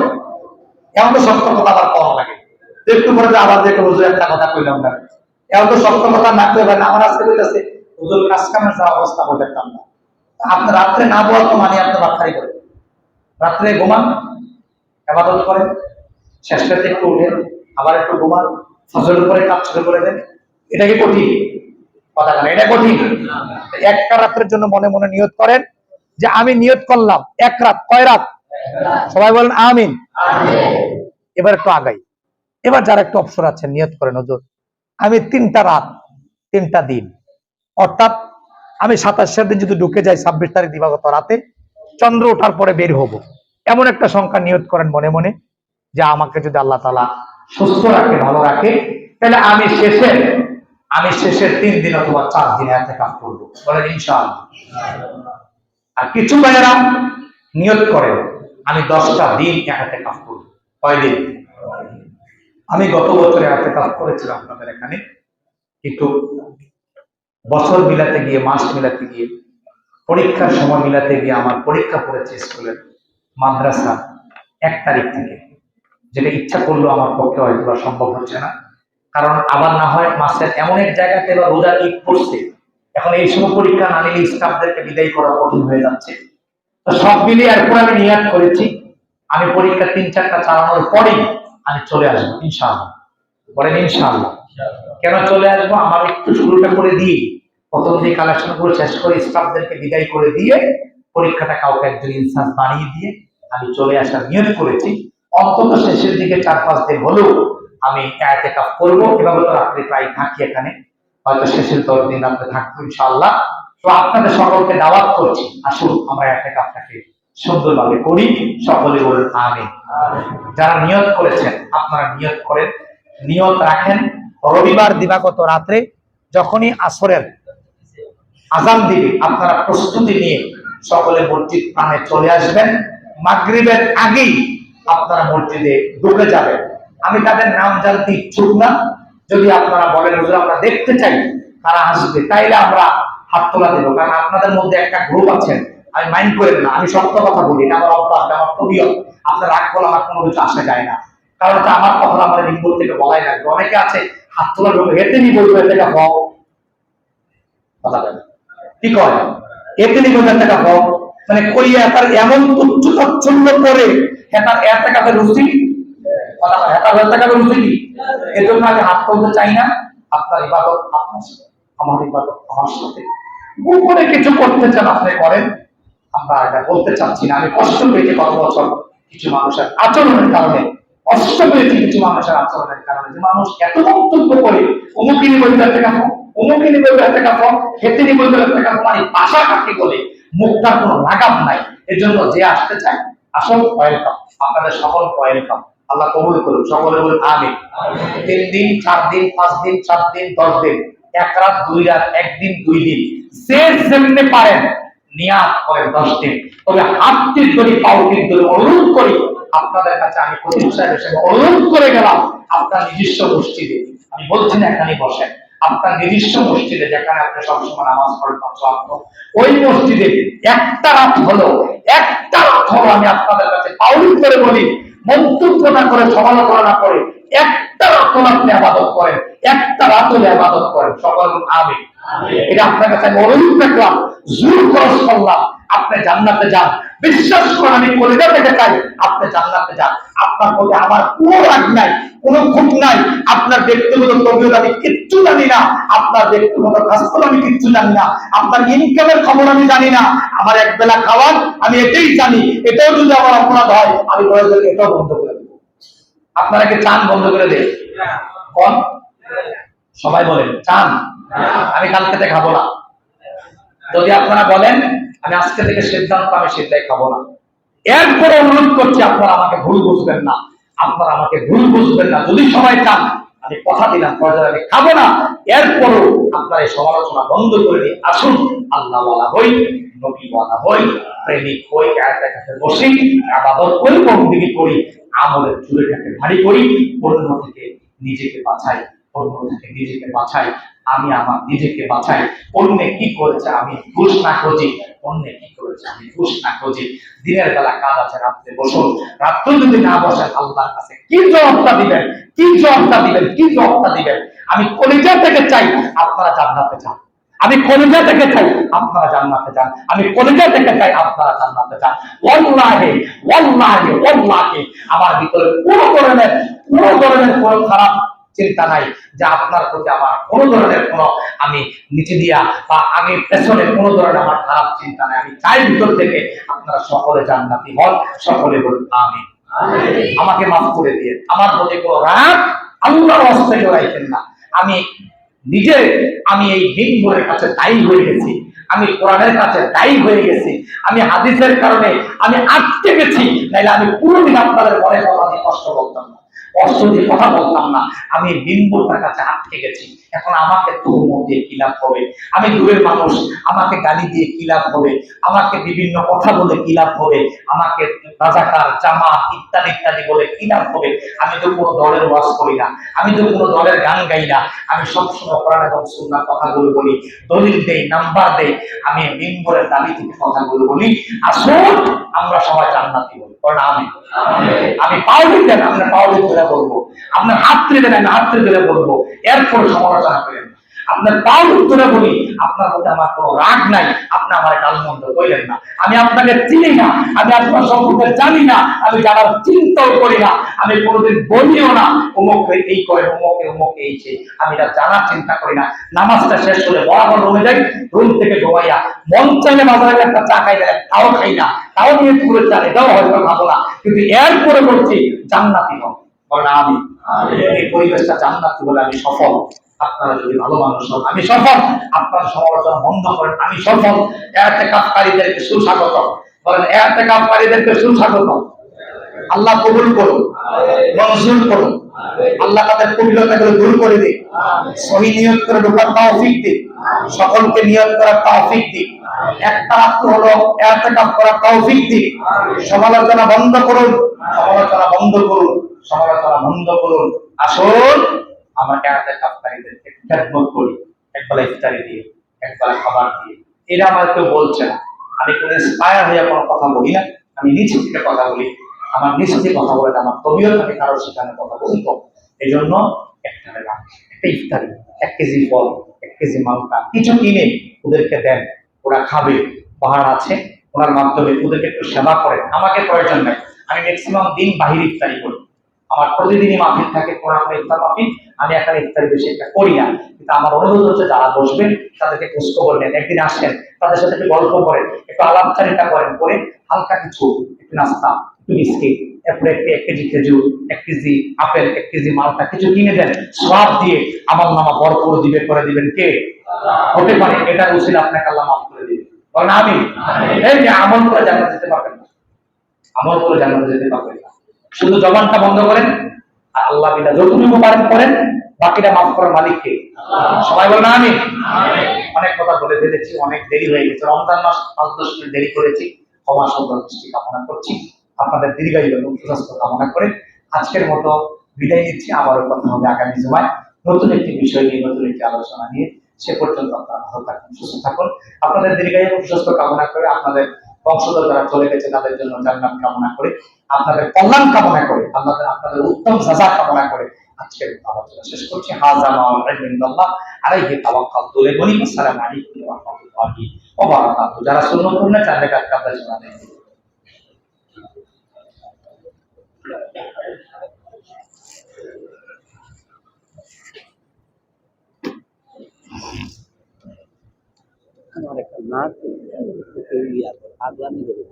Speaker 1: এমন তো সত্য কথা আবার কম লাগে, একটু করে আবার দেখে হুজুর একটা কথা কইলাম না, এমন তো সত্য কথা না কইবে না। আমার আজকে বলতেছে হুজুর কাজ কামের যা অবস্থা বলতাম না। আপনি রাত্রে না বলা তো মানে আপনি বাচ্চারই করেন। রাত্রে ঘুমান, ইবাদত করেন, শেষ রাতে একটু উঠেন, আবার একটু ঘুমান, ফজরের পরে কাজ শুরু করে দেন। এটা কি কঠিন? কথা বলেন, এটা কঠিন? একটা রাতের জন্য মনে মনে নিয়ত করেন যে আমি নিয়ত করলাম এক রাত। কয় রাত? সবাই বলেন আমিন। এবার একটু আগাই। এবার যারা একটু অবসর আছেন নিয়ত করেন হুজুর আমি 3টা রাত 3টা দিন, অর্থাৎ আমি 27 দিন যদি ঢুকে যাই 26 তারিখ দিবাগত রাতে চন্দ্র ওঠার পরে বের হব, এমন একটা সংখ্যা নিয়ত করেন মনে মনে যে আমাকে যদি আল্লাহ তাআলা সুস্থ রাখে, ভালো রাখে, তাহলে আমি শেষের 3 দিন অথবা 4 দিন ইতিকাফ করব। বলেন ইনশাআল্লাহ। আর কিছু ভাইয়েরা নিয়ত করেন আমি 10টা দিন ইতিকাফ করব। কয় দিন? আমি গত বছরে ইতিকাফ করেছিলাম আপনাদের এখানে, কিন্তু বছর মিলাতে গিয়ে, মাস মিলাতে গিয়ে, পরীক্ষার সময় মিলাতে গিয়ে আমার পরীক্ষা পড়েছে স্কুলের মাদ্রাসা 1 তারিখ থেকে, যেটা ইচ্ছা করলেও আমার পক্ষে হয়তো বা সম্ভব হচ্ছে না। কারণ আবার না হয় মাসের এমন এক জায়গাতে বা রোজার ঈদ পড়ছে, এখন এই সময় পরীক্ষা না নিলে স্টাফদেরকে বিদায় করা কঠিন হয়ে যাচ্ছে। তো সব মিলিয়ে এরপর আমি নিয়াত করেছি, আমি পরীক্ষা 3-4টা চালানোর পরেই আমি চলে আসবো ইনশাআল্লাহ। বলেন ইনশাআল্লাহ। কেন চলে আসবো? আমার একটু শুরুটা করে দিয়ে, প্রথম দিয়ে কালেকশন গুলো শেষ করে স্টাফদেরকে বিদায় করে দিয়ে, পরীক্ষাটা কাউকে একজন ইনসাস বানিয়ে দিয়ে আমি চলে আসার নিয়ত করেছি। অন্তত শেষের দিকে 4-5 দিন হলেও আমি ইতিকাফ করবো। এভাবে তো রাত্রে প্রায় থাকি এখানে, হয়তো শেষের 10 দিন রাত্রে থাকবো ইনশাআল্লাহ। তো আপনাদের সকলকে দাওয়াত করছি, আসুন আমরা ইতিকাফটাকে সুন্দরভাবে করি। সকলে বলুন আমিন। যারা নিয়ত করেছেন আপনারা নিয়ত করেন, নিয়ত রাখেন। রবিবার দিবাগত রাত্রে যখনই আসরের আজান দিবে আপনারা প্রস্তুতি নিয়ে সকলে মসজিদ প্রাণে চলে আসবেন। মাগরিবের আগেই আপনারা মসজিদে ঢুকে যাবেন। আমি তাদের নাম জানতে ইচ্ছুক না। যদি আপনারা বলেন হুজুর আমরা দেখতে চাই কারা আসবে, তাইলে আমরা হাত তোলা দেবো। কারণ আপনাদের মধ্যে একটা গ্রুপ আছেন, আমি মাইন্ড করেন না, আমি সত্য কথা বলি, এটা আমার অভ্যাস, আমার তবিয়ত। আপনার রাগ বলে আমার কোনো কিছু আসা যায় না, কারণ আমার কথা আমার রিপোর্ট থেকে বলাই লাগবে। অনেকে আছে হাত তোলা ঢুকে হেঁটে নি বলবো এটা কথা বলে কি কয় এতে নিবেদন টাকা পাও, মানে কইয়া তার এমন তুচ্ছ তাচ্ছল্য করে হেতার টাকা রুচি কথা বলে, হেতার টাকা রুচি কি? এর জন্য আমি হাত তুলতে চাই না। আপনার ইবাদত আপনার সাথে, আমার ইবাদত আমার সাথে। গোপনে কিছু করতে চান আপনি করেন, আমরা এটা বলতে চাচ্ছি না। আমি কষ্ট পেয়েছি গত বছর কিছু মানুষের আচরণের কারণে, কষ্ট পেয়েছি কিছু মানুষের আচরণের কারণে, যে মানুষ এত মন্তব্য করে অমুকে নিবেদন টাকা পাও, অমুকে নিবেদন টাকা পাও, খেতে নিবেদন টাকা পাও, মানে ভাষা কাকে বলে মুখটার কোনো লাগাম নাই। এর জন্য যে আসতে চায় আসল ওয়েলকাম, আপনাদের সকল ওয়েলকাম। আল্লাহ কবুল করুন, সকলে বলুন আমিন। 3 দিন 4 দিন 5 দিন 7 দিন 10 দিন, 1 রাত 2 রাত 1 দিন 2 দিন, যে যেমনে পারেন নিয়াত করেন 10 দিন। তবে হাতটির ধরে পাউটির ধরে অনুরোধ করি আপনাদের কাছে, আমি খতিব সাহেব হিসেবে অনুরোধ করে গেলাম, আপনার নিজস্ব মসজিদে, আমি বলছি না এখানে বসেন, আপনার নিজস্ব মসজিদে যেখানে আপনি সবসময় নামাজ পড়েন 5 ওয়াক্ত, ওই মসজিদে একটা রাত হলো আমি আপনাদের কাছে পাউল করে বলি, মন্তব্য না করে, সমালোচনা না করে, একটা রাত আপনি ইবাদত করেন, একটা রাত হলে ইবাদত করেন। সকল আমিন। এটা আপনার কাছে আমি অনুরোধ রাখলাম, জোর খরচ করলাম, আপনি জান্নাতে যান। বিশ্বাস করেন আমি কলিজা থেকে চাই আপনি জান্নাতে যান। আপনার প্রতি আমার কোনো রাগ নাই, কোনো ক্ষোভ নাই। আপনার ব্যক্তিগত তবিয়ত আমি কিচ্ছু জানি না, আপনার ব্যক্তিগত কাজগুলো আমি কিচ্ছু জানি না, আপনার ইনকামের খবর আমি জানি না। আমার এক বেলা খাওয়ার আমি এটাই জানি, এটাও যদি আমার অপরাধ হয় আমি প্রয়োজন এটাও বন্ধ করে দেব। আপনারা কি চান বন্ধ করে দেয়? কোন সবাই বলেন চান? আমি কালকে থেকে খাবো না। যদি আপনারা বলেন আমি আজকে থেকে সিদ্ধান্ত, আমি সেটাই খাবো না। এরপরে অনুরোধ করছি আপনারা আমাকে ভুল বুঝবেন না, আপনারা আমাকে ভুল বুঝবেন না। যদি সবাই চান, আমি কথা দিলাম পর্যায়ে আমি খাবো না। এরপরও আপনারা এই সমালোচনা বন্ধ করে দিয়ে আসুন, আল্লাহ ওয়ালা হই, নবী ওয়ালা হই, প্রেমিক হই, একা কাছে বসি, ইবাদত করি, বন্দেগী করি, আমলের চুরিটাকে ভারী করি, অন্য থেকে নিজেকে বাঁচাই, অন্য থেকে নিজেকে বাঁচাই, আমি আমার নিজেকে বাঁচাই। অন্যে কি করেছে আমি ঘুষ না খুঁজি, অন্যে কি করেছে আমি ঘুষ না খুঁজি। দিনের বেলা কাজ আছে, রাত্রে বসুন। রাত্রে যদি না বসেন আল্লাহর কাছে কি জবাবটা দিবেন, কি জবাবটা দিবেন, কি জবাবটা দিবেন? আমি কলিজা থেকে চাই আপনারা জান্নাতে যান, আমি কলিজা থেকে চাই আপনারা জান্নাতে যান, আমি কলিজা থেকে চাই আপনারা জান্নাতে যান। ওয়াল্লাহি ওয়াল্লাহি ওয়াল্লাহি আমার ভিতরে কোনো ধরনের কোনো খারাপ চিন্তা নাই, যে আপনার প্রতি আমার কোন ধরনের কোনো আমি নিচে দিয়া বা আমি পেছনে কোনো ধরনের আমার খারাপ চিন্তা নাই। আমি চাই ভিতর থেকে আপনারা সকলে জান্নাতি হন। সকলে বলুন আমিন। আমাকে মাফ করে দিয়ে, আমার প্রতি কোনো রাগ আল্লাহর হস্তে কেউ রাখেন না। আমি নিজে আমি এই দিনগুলোর কাছে দায়ী হয়ে গেছি, আমি কোরআনের কাছে দায়ী হয়ে গেছি, আমি হাদিসের কারণে আমি আটকে গেছি, নাইলে আমি কোনোদিন আপনাদের মনে কথা দিয়ে কষ্ট বলতাম না, কষ্ট দিয়ে কথা বলতাম না। আমি বিম্বটার কাছে আটকে গেছি। এখন আমাকে তহমত দিয়ে কি লাভ হবে? আমি দূরের মানুষ, আমাকে গালি দিয়ে কি লাভ হবে? আমাকে বিভিন্ন কথা বলে কি লাভ হবে? আমাকে রাজাকার, জামাত ইত্যাদি ইত্যাদি বলে কি লাভ হবে? আমি তো কোনো দলের ওয়াজ করি না, আমি তো কোনো দলের গান গাই না, আমি সবসময় কোরআন এবং সুন্নাহর কথাগুলো বলি, দলিল দেই, নাম্বার দেই, আমি মিম্বরের দাবি থেকে কথাগুলো বলি। আসুন আমরা সবাই জান্নাতি হই, কারণ আমি পাউলি দেন, আপনার পাউলি ধরে বলবো, আপনার হাত ধরে দেন, হাত ধরে বলবো, এরপর সমালোচনা করেন। আপনার পাউল উত্তরে বলি, আপনার মধ্যে আমার কোনো রাগ নাই, আপনি আমার গালমন্দ কইলেন না। আমি আপনাকে চিনি না, আমি আপনার সম্পর্কে জানি না, আমি জানার চিন্তাও করি না, আমি কোনোদিন বলিও না অমুক এই করে, অমুক এই সে, আমি এটা জানার চিন্তা করি না। নামাজটা শেষ হলে বরাবর রুমে যাই, রুম থেকে ঘুমাইয়া মন চাইলে বাজারে একটা চা খাই না, তাও খাই না, তাও নিয়ে পুরো চা, এটাও হয়তো খাবো না, কিন্তু এরপরে বলছি জান্নাতি হন, বলেন আমি। এই পরিবেশটা জান্নাতি বলে আমি সফল। আপনারা যদি ভালো মানুষ হন আমি সফল, আপনার সমালোচনা বন্ধ করেন আমি সফল। ইতিকাফকারীদেরকে সুস্বাগত, বলেন ইতিকাফকারীদেরকে সুস্বাগত। আল্লাহ কবুল করুন, মঞ্জুর করুন, আল্লাহ তাদের কুটিলতাগুলো দূর করে দিন, সহি নিয়ত করে ঢোকার তৌফিক দিন, সকলকে নিয়ত করার তৌফিক দিন, একটা রাত্র হলো ইতিকাফ করার তৌফিক দিন। সমালোচনা বন্ধ করুন, সমালোচনা বন্ধ করুন, সমালোচনা বন্ধ করুন। আসুন আমরা ইতিকাফকারীদেরকে খেদমত করি, একবেলা ইফতারি দিয়ে, একবেলা খাবার দিয়ে। এরা আমার কেউ বলছে না, আমি কোনো ইন্সপায়ার হয়ে কোনো কথা বলি না, আমি নিজ থেকে কথা বলি, আমার নিজ থেকে কথা বলে না, আমার তবিয়ত আমি কারোর সেখানে কথা বলি। তো এই জন্য একটা ইফতারি, 1 কেজি ফল, 1 কেজি মালটা কিছু কিনে ওদেরকে দেন, ওরা খাবে, পাহাড় আছে, ওনার মাধ্যমে ওদেরকে একটু সেবা করেন। আমাকে প্রয়োজন নাই, আমি ম্যাক্সিমাম দিন বাহির ইফতারি করি, আমার প্রতিদিনই মাহফিল থাকে, কোরআন ইফতার মাহফিল, আমি একটা ইফতারি বেশি একটা করি না, কিন্তু আমার অনুরোধ হচ্ছে যারা বসবেন তাদেরকে খোঁজ খবর নেন, একদিন আসেন, তাদের সাথে একটু গল্প করেন, একটু আলাপচারিতা করেন, করে হালকা কিছু একটু নাস্তা, একটু বিস্কিট, এরপরে 1 কেজি খেজুর, 1 কেজি আপেল, 1 কেজি মালটা কিছু কিনে দেন, সব দিয়ে আমল নামা ভরপুর দিবে, করে দিবেন কে? হতে পারে এটা উচিত আপনাকে আল্লাহ মাফ করে দিবে, বলেন আমি। এই যে আমল করে জান্নাতে যেতে পারবেন না, আমল করে জান্নাতে যেতে পারবেন না, শুধু জবানটা বন্ধ করেন আর আল্লাহ বিনা যতটুকু পারেন করেন, বাকিটা মাফ করার মালিক কে? সবাই বলেন আমি। অনেক কথা বলে ফেলেছি, অনেক দেরি হয়ে গেছে, রমজান মাস 5-10 মিনিট দেরি করেছি, ক্ষমা সুন্দর দৃষ্টি কামনা করছি, আপনাদের দীর্ঘায়ু এবং সুস্বাস্থ্য কামনা করে আজকের মতো বিদায় নিচ্ছি। আবারও কথা হবে আগামী জুমায় নতুন একটি বিষয় নিয়ে, নতুন একটি আলোচনা নিয়ে। সে পর্যন্ত আপনারা ভালো থাকুন, সুস্থ থাকুন, আপনাদের দীর্ঘায়ু এবং সুস্বাস্থ্য কামনা করে, আপনাদের বংশধর যারা চলে গেছে তাদের জন্য জান্নাত কামনা করে, আপনাদের কল্যাণ কামনা করে, আপনাদের উত্তম সাজা কামনা করে আজকের আলোচনা শেষ করছি। হাযা মা ইল্লাল্লাহ আলাইহি তাওয়াক্কালতু। আসসালামু আলাইকুম ওয়া রাহমাতুল্লাহি ওয়া বারাকাতুহু। যারা সুন্নাত পড়েন তাদের কাছে আপনাদের শোনা দেন।
Speaker 2: আমার একটা নাচ আগ্রানি করে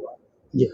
Speaker 2: জি।